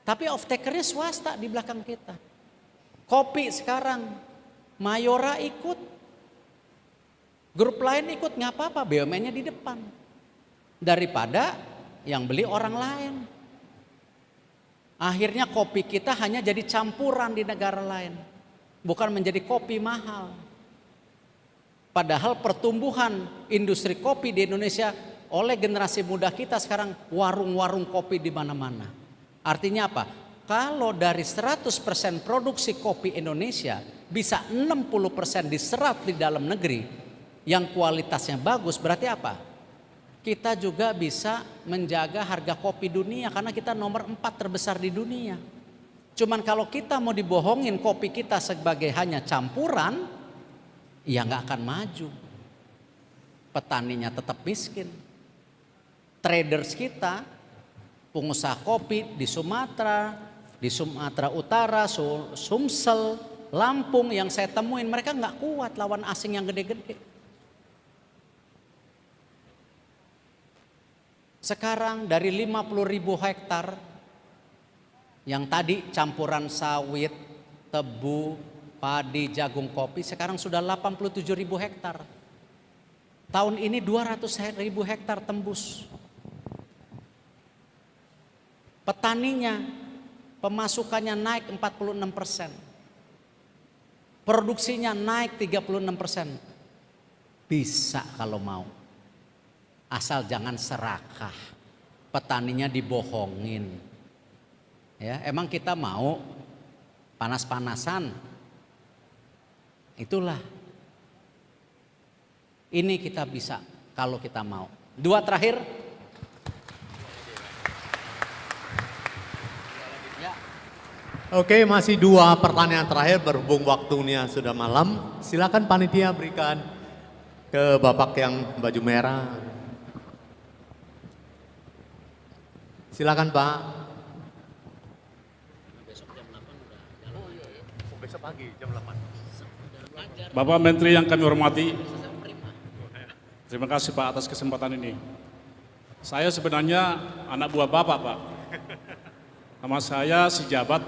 Tapi off takernya swasta di belakang kita. Kopi sekarang, Mayora ikut. Grup lain ikut, nggak apa-apa, BUMN-nya di depan. Daripada yang beli orang lain. Akhirnya kopi kita hanya jadi campuran di negara lain, bukan menjadi kopi mahal. Padahal pertumbuhan industri kopi di Indonesia oleh generasi muda kita sekarang warung-warung kopi di mana-mana. Artinya apa? Kalau dari 100% produksi kopi Indonesia bisa 60% diserap di dalam negeri yang kualitasnya bagus, berarti apa? Kita juga bisa menjaga harga kopi dunia karena kita nomor 4 terbesar di dunia. Cuman kalau kita mau dibohongin kopi kita sebagai hanya campuran, ya nggak akan maju. Petaninya tetap miskin. Traders kita, pengusaha kopi di Sumatera Utara, Sumsel, Lampung yang saya temuin, mereka nggak kuat lawan asing yang gede-gede. Sekarang dari 50.000 hektar yang tadi campuran sawit, tebu, padi, jagung, kopi, sekarang sudah 87.000 hektar. Tahun ini 200.000 hektar tembus. Petaninya, pemasukannya naik 46%. Produksinya naik 36%. Bisa kalau mau. Asal jangan serakah, petaninya dibohongin. Ya, emang kita mau panas-panasan? Itulah. Ini kita bisa kalau kita mau. 2 terakhir. Oke, masih 2 pertanyaan terakhir berhubung waktunya sudah malam. Silakan panitia berikan ke Bapak yang baju merah. Silakan Pak. Besok pagi jam 8. Bapak Menteri yang kami hormati, terima kasih Pak atas kesempatan ini. Saya sebenarnya anak buah Bapak Pak. Nama saya si Jabat.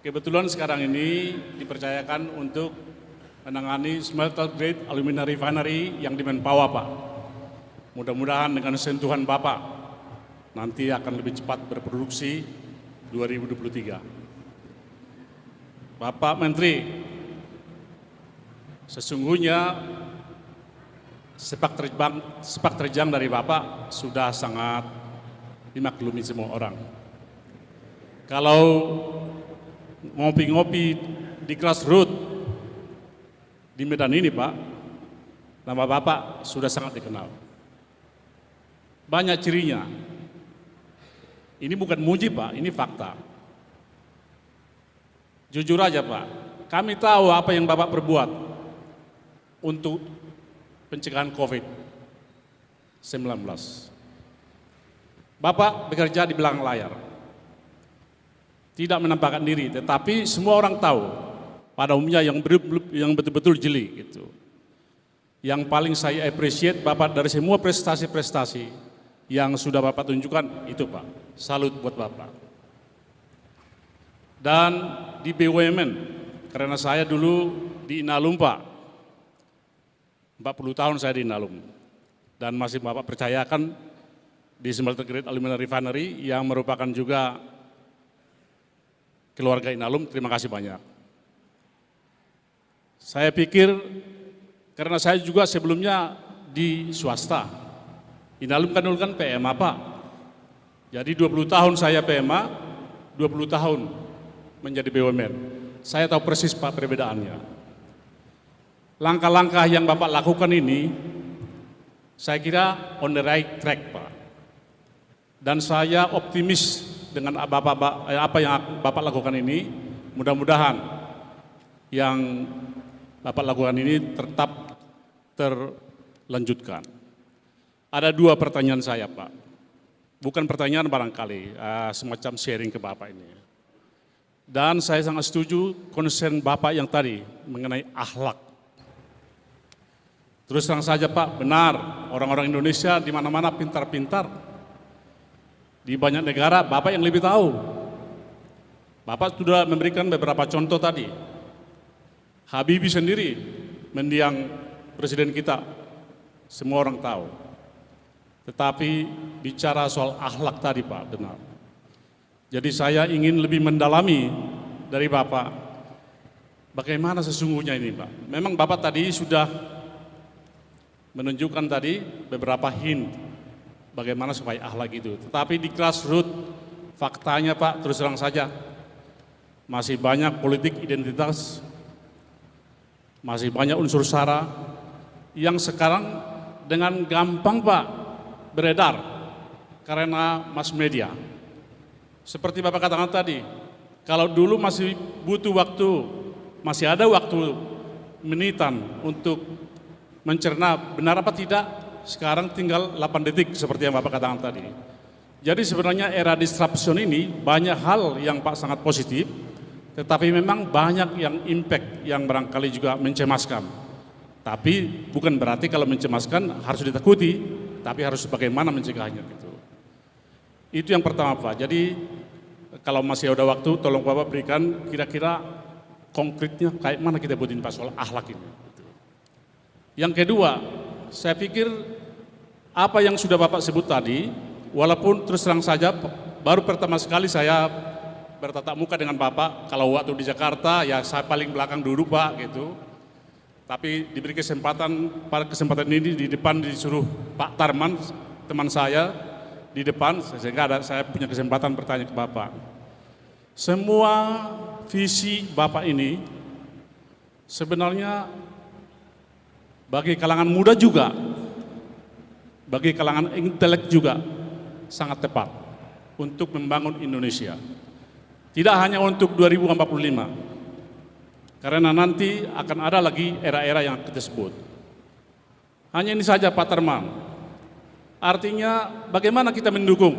Kebetulan sekarang ini dipercayakan untuk menangani smelter grade alumina refinery yang di Menpawa Pak. Mudah-mudahan dengan sentuhan Bapak nanti akan lebih cepat berproduksi 2023. Bapak Menteri, sesungguhnya sepak terjang dari Bapak sudah sangat dimaklumi semua orang. Kalau ngopi-ngopi di grassroots di Medan ini Pak, nama Bapak sudah sangat dikenal. Banyak cirinya. Ini bukan muji Pak, ini fakta. Jujur aja Pak, kami tahu apa yang Bapak perbuat untuk pencegahan COVID-19. Bapak bekerja di belakang layar, tidak menampakkan diri, tetapi semua orang tahu pada umumnya yang betul-betul jeli gitu. Yang paling saya appreciate Bapak dari semua prestasi-prestasi yang sudah Bapak tunjukkan itu Pak, salut buat Bapak. Dan di BUMN, karena saya dulu di Inalum Pak, 40 tahun saya di Inalum, dan masih Bapak percayakan di Smelter Grade Aluminium Refinery yang merupakan juga keluarga Inalum, terima kasih banyak. Saya pikir, karena saya juga sebelumnya di swasta, Inalum kan dulu kan PMA Pak, jadi 20 tahun saya PMA, 20 tahun menjadi BUMN. Saya tahu persis Pak perbedaannya. Langkah-langkah yang Bapak lakukan ini, saya kira on the right track Pak. Dan saya optimis dengan apa yang Bapak lakukan ini, mudah-mudahan yang Bapak lakukan ini tetap terlanjutkan. Ada 2 pertanyaan saya Pak, bukan pertanyaan barangkali, semacam sharing ke Bapak ini. Dan saya sangat setuju concern Bapak yang tadi mengenai akhlak. Terus terang saja Pak, benar orang-orang Indonesia di mana-mana pintar-pintar. Di banyak negara Bapak yang lebih tahu. Bapak sudah memberikan beberapa contoh tadi. Habibie sendiri mendiang presiden kita, semua orang tahu. Tetapi bicara soal akhlak tadi Pak, benar. Jadi saya ingin lebih mendalami dari Bapak, bagaimana sesungguhnya ini Pak. Memang Bapak tadi sudah menunjukkan tadi beberapa hint bagaimana supaya akhlak itu. Tetapi di grassroots faktanya Pak, terus terang saja, masih banyak politik identitas, masih banyak unsur sara yang sekarang dengan gampang Pak beredar karena mass media. Seperti Bapak katakan tadi, kalau dulu masih butuh waktu, masih ada waktu menitan untuk mencerna benar apa tidak, sekarang tinggal 8 detik seperti yang Bapak katakan tadi. Jadi sebenarnya era disruption ini banyak hal yang Pak sangat positif, tetapi memang banyak yang impact yang barangkali juga mencemaskan. Tapi bukan berarti kalau mencemaskan harus ditakuti, tapi harus bagaimana mencegahnya gitu. Itu yang pertama Pak. Jadi kalau masih ada waktu, tolong Bapak berikan kira-kira konkretnya kayak mana kita buatin Pak soal akhlak ini. Yang kedua, saya pikir apa yang sudah Bapak sebut tadi, walaupun terus terang saja baru pertama sekali saya bertatap muka dengan Bapak, kalau waktu di Jakarta ya saya paling belakang duduk Pak gitu. Tapi diberi kesempatan, pada kesempatan ini di depan disuruh Pak Tarman, teman saya, di depan, sehingga saya punya kesempatan bertanya ke Bapak. Semua visi Bapak ini sebenarnya bagi kalangan muda juga, bagi kalangan intelek juga sangat tepat untuk membangun Indonesia. Tidak hanya untuk 2045, karena nanti akan ada lagi era-era yang kita sebut. Hanya ini saja Pak Tarman. Artinya bagaimana kita mendukung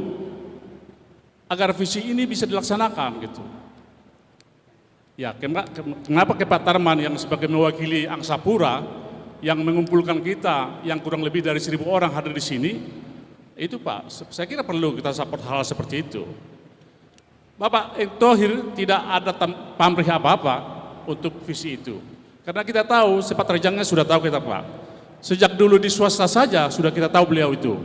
agar visi ini bisa dilaksanakan gitu. Ya, kenapa ke Pak Tarman yang sebagai mewakili Angsa Pura yang mengumpulkan kita yang kurang lebih dari 1.000 orang hadir di sini, itu Pak, saya kira perlu kita support hal seperti itu. Bapak Thohir tidak ada pamrih apa-apa untuk visi itu. Karena kita tahu sepak terjangnya sudah tahu kita Pak. Sejak dulu di swasta saja sudah kita tahu beliau itu.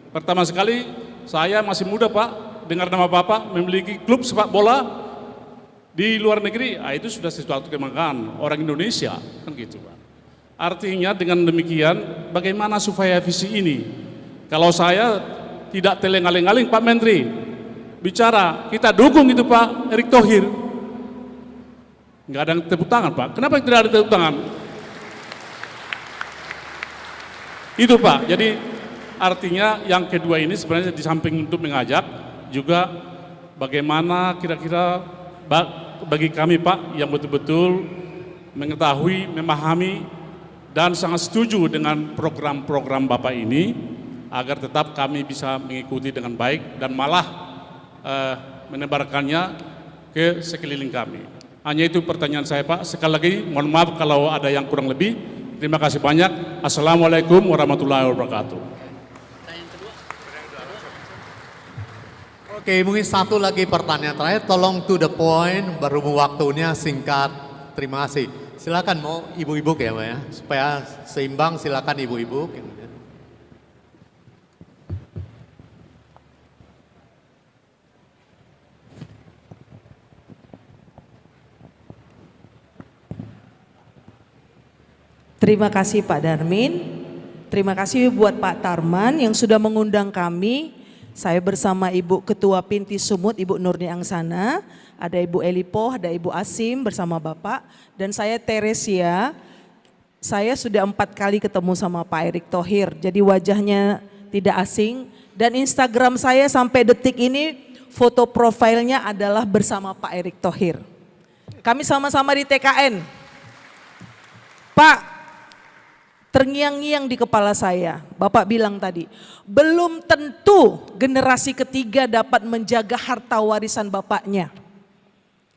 Pertama sekali saya masih muda Pak, dengar nama Bapak memiliki klub sepak bola di luar negeri, itu sudah sesuatu kebanggaan orang Indonesia, kan gitu Pak. Artinya dengan demikian bagaimana supaya visi ini, kalau saya tidak teleng-aling-aling Pak Menteri, bicara, kita dukung itu Pak Erick Thohir. Nggak ada tepuk tangan Pak, kenapa tidak ada tepuk tangan? Itu Pak, jadi artinya yang kedua ini sebenarnya di samping untuk mengajak, juga bagaimana kira-kira bagi kami Pak yang betul-betul mengetahui, memahami, dan sangat setuju dengan program-program Bapak ini, agar tetap kami bisa mengikuti dengan baik dan malah menebarkannya ke sekeliling kami. Hanya itu pertanyaan saya Pak. Sekali lagi mohon maaf kalau ada yang kurang lebih. Terima kasih banyak. Assalamualaikum warahmatullahi wabarakatuh. Oke, mungkin satu lagi pertanyaan terakhir. Tolong to the point, berhubung waktunya singkat. Terima kasih. Silakan mau ibu-ibu ya Mbak ya. Supaya seimbang silakan ibu-ibu. Terima kasih Pak Darmin, terima kasih buat Pak Tarman yang sudah mengundang kami. Saya bersama Ibu Ketua Pinti Sumut, Ibu Nurni Angsana, ada Ibu Elipoh, ada Ibu Asim bersama Bapak, dan saya Teresia. Saya sudah 4 kali ketemu sama Pak Erick Thohir, jadi wajahnya tidak asing. Dan Instagram saya sampai detik ini foto profilnya adalah bersama Pak Erick Thohir. Kami sama-sama di TKN. Pak, terngiang-ngiang di kepala saya, Bapak bilang tadi, belum tentu generasi ketiga dapat menjaga harta warisan bapaknya.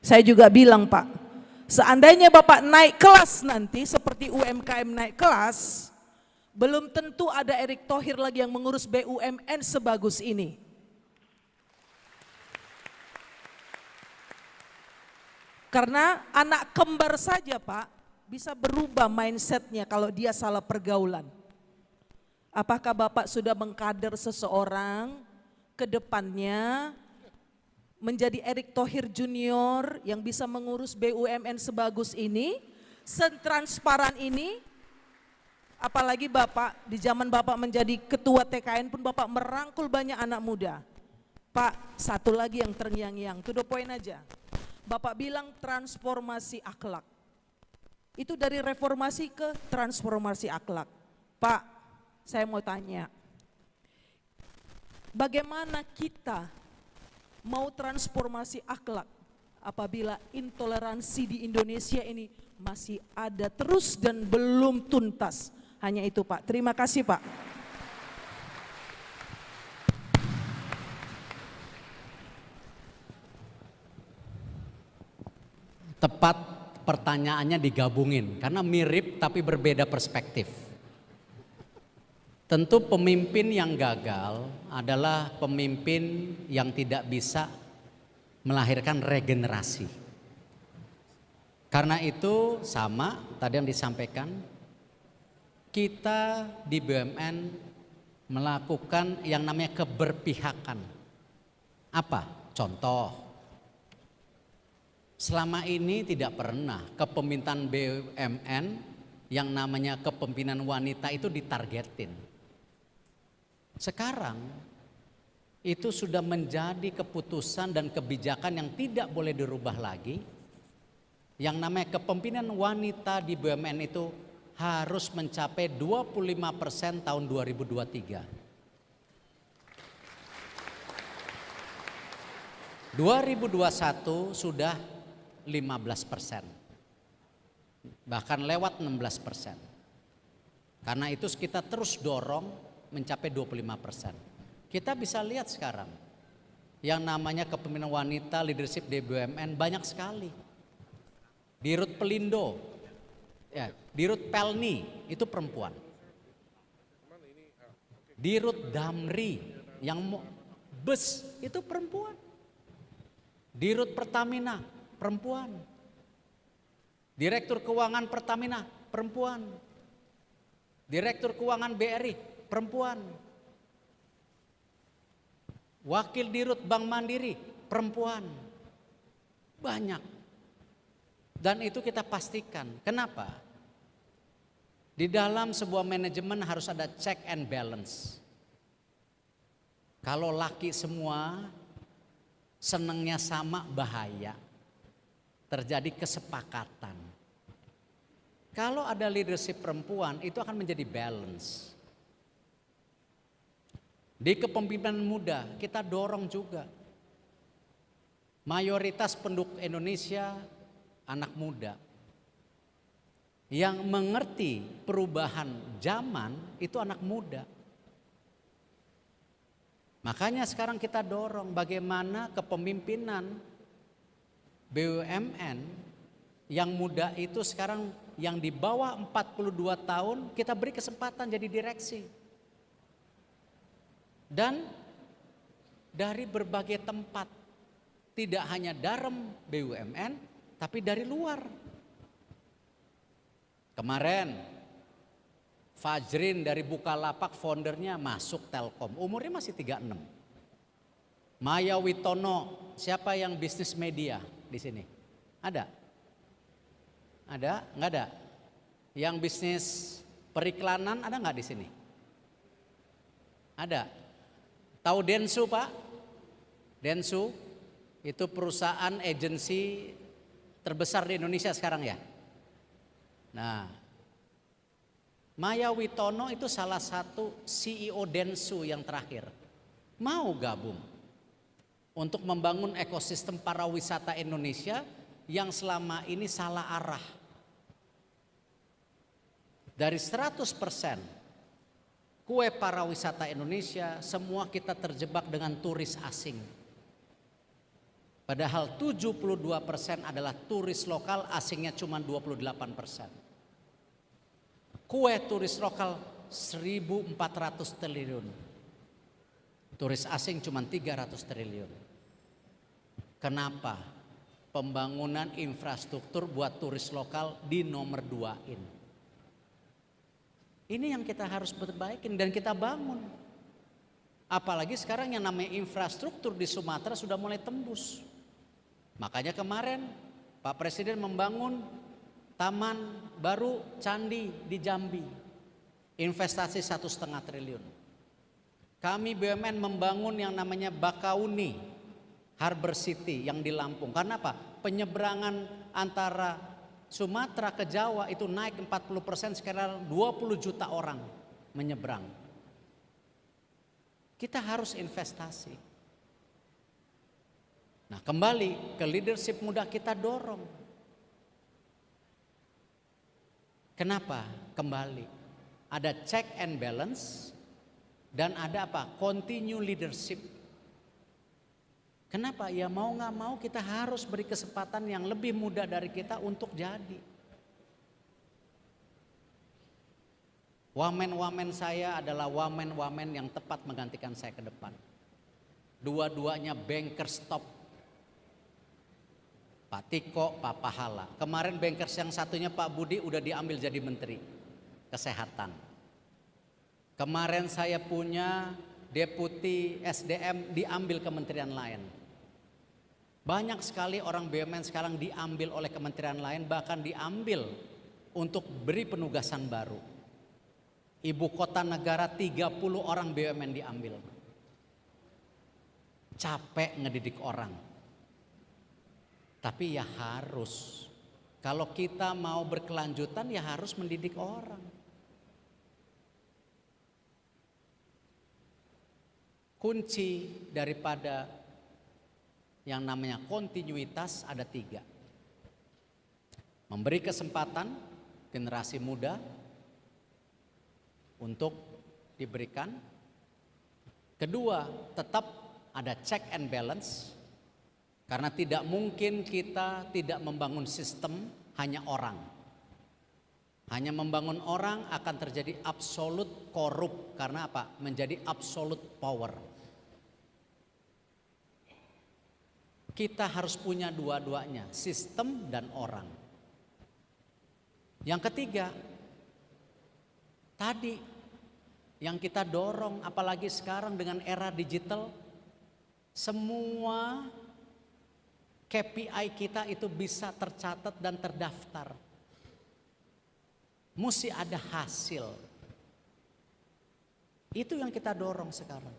Saya juga bilang Pak, seandainya Bapak naik kelas nanti seperti UMKM naik kelas, belum tentu ada Erick Thohir lagi yang mengurus BUMN sebagus ini. Karena anak kembar saja Pak, bisa berubah mindsetnya kalau dia salah pergaulan. Apakah Bapak sudah mengkader seseorang ke depannya menjadi Erick Thohir Junior yang bisa mengurus BUMN sebagus ini, setransparan ini? Apalagi Bapak, di zaman Bapak menjadi ketua TKN pun Bapak merangkul banyak anak muda. Pak, satu lagi yang terngiang-ngiang, to the point aja. Bapak bilang transformasi akhlak. Itu dari reformasi ke transformasi akhlak. Pak, saya mau tanya, bagaimana kita mau transformasi akhlak apabila intoleransi di Indonesia ini masih ada terus dan belum tuntas? Hanya itu Pak, terima kasih Pak. Tepat pertanyaannya digabungin karena mirip tapi berbeda perspektif. Tentu pemimpin yang gagal adalah pemimpin yang tidak bisa melahirkan regenerasi. Karena itu sama tadi yang disampaikan, kita di BUMN melakukan yang namanya keberpihakan. Apa? Contoh, selama ini tidak pernah kepemimpinan BUMN yang namanya kepemimpinan wanita itu ditargetin. Sekarang itu sudah menjadi keputusan dan kebijakan yang tidak boleh dirubah lagi. Yang namanya kepemimpinan wanita di BUMN itu harus mencapai 25% tahun 2023. 2021 sudah 15%, bahkan lewat 16%. Karena itu kita terus dorong mencapai 25%. Kita bisa lihat sekarang, yang namanya kepemimpinan wanita leadership di BUMN banyak sekali. Dirut Pelindo, ya, Dirut Pelni itu perempuan. Dirut Damri yang bus itu perempuan. Dirut Pertamina perempuan. Direktur Keuangan Pertamina perempuan. Direktur Keuangan BRI perempuan. Wakil Dirut Bank Mandiri perempuan. Banyak. Dan itu kita pastikan. Kenapa? Di dalam sebuah manajemen harus ada check and balance. Kalau laki semua senangnya sama, bahaya. Terjadi kesepakatan. Kalau ada leadership perempuan itu akan menjadi balance. Di kepemimpinan muda kita dorong juga. Mayoritas penduduk Indonesia anak muda. Yang mengerti perubahan zaman itu anak muda. Makanya sekarang kita dorong bagaimana kepemimpinan BUMN yang muda itu sekarang yang di bawah 42 tahun kita beri kesempatan jadi direksi. Dan dari berbagai tempat, tidak hanya dalam BUMN tapi dari luar. Kemarin Fajrin dari Bukalapak foundernya masuk Telkom, umurnya masih 36. Maya Witono, siapa yang bisnis media di sini? Ada? Ada? Enggak ada? Yang bisnis periklanan ada nggak di sini? Ada. Tahu Densu, Pak? Densu itu perusahaan agensi terbesar di Indonesia sekarang ya. Nah, Maya Witono itu salah satu CEO Densu yang terakhir. Mau gabung untuk membangun ekosistem pariwisata Indonesia yang selama ini salah arah. Dari 100% kue pariwisata Indonesia, semua kita terjebak dengan turis asing. Padahal 72% adalah turis lokal, asingnya cuma 28%. Kue turis lokal 1.400 triliun. Turis asing cuma 300 triliun. Kenapa? Pembangunan infrastruktur buat turis lokal di nomor 2-in. Ini yang kita harus perbaikin dan kita bangun. Apalagi sekarang yang namanya infrastruktur di Sumatera sudah mulai tembus. Makanya kemarin Pak Presiden membangun taman baru candi di Jambi. Investasi 1,5 triliun. Kami BUMN membangun yang namanya Bakauni Harbor City yang di Lampung. Karena apa? Penyeberangan antara Sumatera ke Jawa itu naik 40%, sekitar 20 juta orang menyeberang. Kita harus investasi. Nah, kembali ke leadership muda kita dorong. Kenapa? Kembali. Ada check and balance dan ada apa? Continue leadership. Kenapa? Ya mau nggak mau kita harus beri kesempatan yang lebih muda dari kita untuk jadi. Wamen-wamen saya adalah wamen-wamen yang tepat menggantikan saya ke depan. Dua-duanya bankers top. Pak Tiko, Pak Pahala. Kemarin bankers yang satunya Pak Budi udah diambil jadi menteri kesehatan. Kemarin saya punya deputi SDM diambil kementerian lain. Banyak sekali orang BUMN sekarang diambil oleh kementerian lain, bahkan diambil untuk beri penugasan baru. Ibu kota negara 30 orang BUMN diambil. Capek ngedidik orang. Tapi ya harus. Kalau kita mau berkelanjutan ya harus mendidik orang. Kunci daripada yang namanya kontinuitas ada 3. Memberi kesempatan generasi muda untuk diberikan. Kedua, tetap ada check and balance. Karena tidak mungkin kita tidak membangun sistem hanya orang. Hanya membangun orang akan terjadi absolute korup. Karena apa? Menjadi absolute power. Kita harus punya dua-duanya, sistem dan orang. Yang ketiga, tadi yang kita dorong, apalagi sekarang dengan era digital, semua KPI kita itu bisa tercatat dan terdaftar. Mesti ada hasil. Itu yang kita dorong sekarang.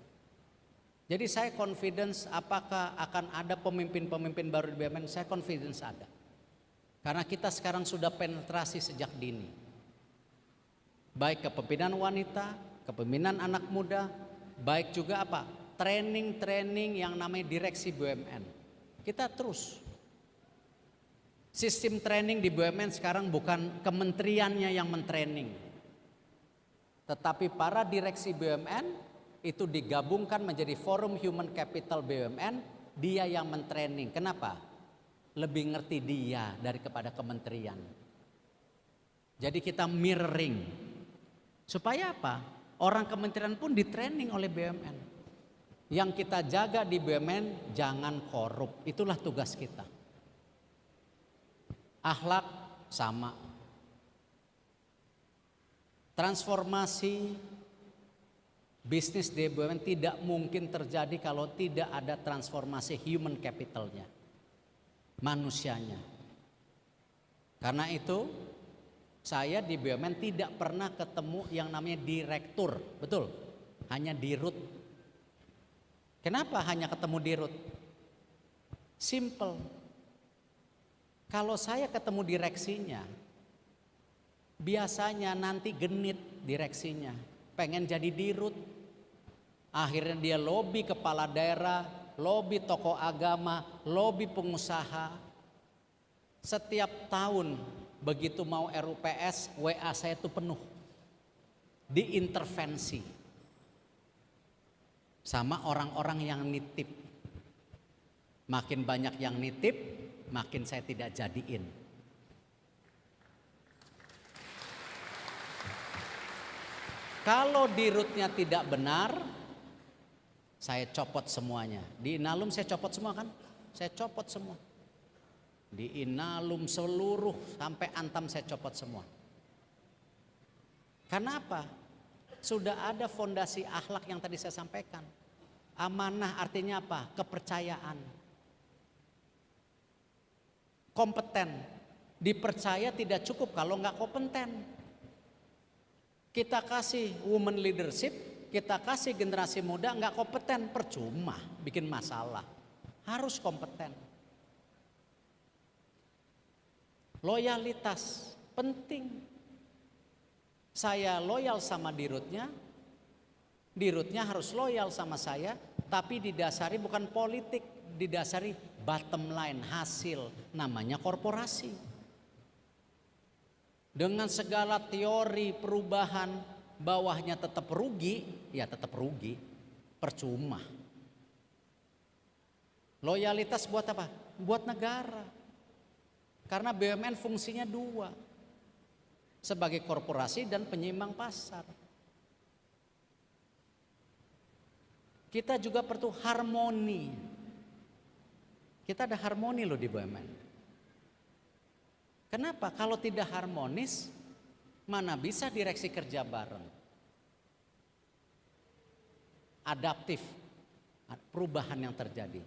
Jadi saya confidence apakah akan ada pemimpin-pemimpin baru di BUMN, saya confidence ada. Karena kita sekarang sudah penetrasi sejak dini. Baik kepemimpinan wanita, kepemimpinan anak muda, baik juga apa? Training-training yang namanya direksi BUMN. Kita terus. Sistem training di BUMN sekarang bukan kementeriannya yang mentraining. Tetapi para direksi BUMN itu digabungkan menjadi Forum Human Capital BUMN, dia yang mentraining. Kenapa? Lebih ngerti dia daripada kementerian. Jadi kita mirroring. Supaya apa? Orang kementerian pun ditraining oleh BUMN. Yang kita jaga di BUMN jangan korup. Itulah tugas kita. Akhlak sama. Transformasi bisnis di BUMN tidak mungkin terjadi kalau tidak ada transformasi human capitalnya, manusianya. Karena itu saya di BUMN tidak pernah ketemu yang namanya direktur, betul? Hanya dirut. Kenapa hanya ketemu dirut? Simple. Kalau saya ketemu direksinya, biasanya nanti genit direksinya, pengen jadi dirut. Akhirnya dia lobby kepala daerah, lobby tokoh agama, lobby pengusaha. Setiap tahun begitu mau RUPS, WA saya itu penuh. Diintervensi sama orang-orang yang nitip. Makin banyak yang nitip, makin saya tidak jadiin. Kalau dirutnya tidak benar, saya copot semuanya. Di Inalum saya copot semua kan? Saya copot semua. Di Inalum seluruh sampai Antam saya copot semua. Karena apa? Sudah ada fondasi akhlak yang tadi saya sampaikan. Amanah artinya apa? Kepercayaan. Kompeten. Dipercaya tidak cukup kalau nggak kompeten. Kita kasih women leadership, kita kasih generasi muda nggak kompeten, percuma, bikin masalah. Harus kompeten. Loyalitas penting. Saya loyal sama dirutnya, dirutnya harus loyal sama saya, tapi didasari bukan politik, didasari bottom line, hasil, namanya korporasi. Dengan segala teori perubahan, bawahnya tetap rugi, ya tetap rugi, percuma. Loyalitas buat apa? Buat negara. Karena BUMN fungsinya dua, sebagai korporasi dan penyimbang pasar. Kita juga perlu harmoni. Kita ada harmoni loh di BUMN. Kenapa? Kalau tidak harmonis, mana bisa direksi kerja bareng? Adaptif, perubahan yang terjadi,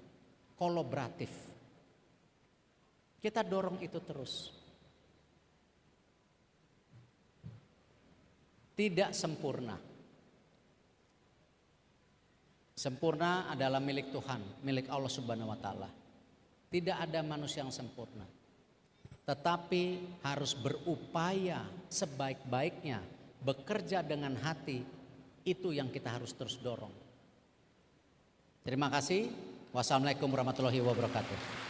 kolaboratif. Kita dorong itu terus. Tidak sempurna. Sempurna adalah milik Tuhan, milik Allah Subhanahu wa taala. Tidak ada manusia yang sempurna. Tetapi harus berupaya sebaik-baiknya, bekerja dengan hati, itu yang kita harus terus dorong. Terima kasih. Wassalamualaikum warahmatullahi wabarakatuh.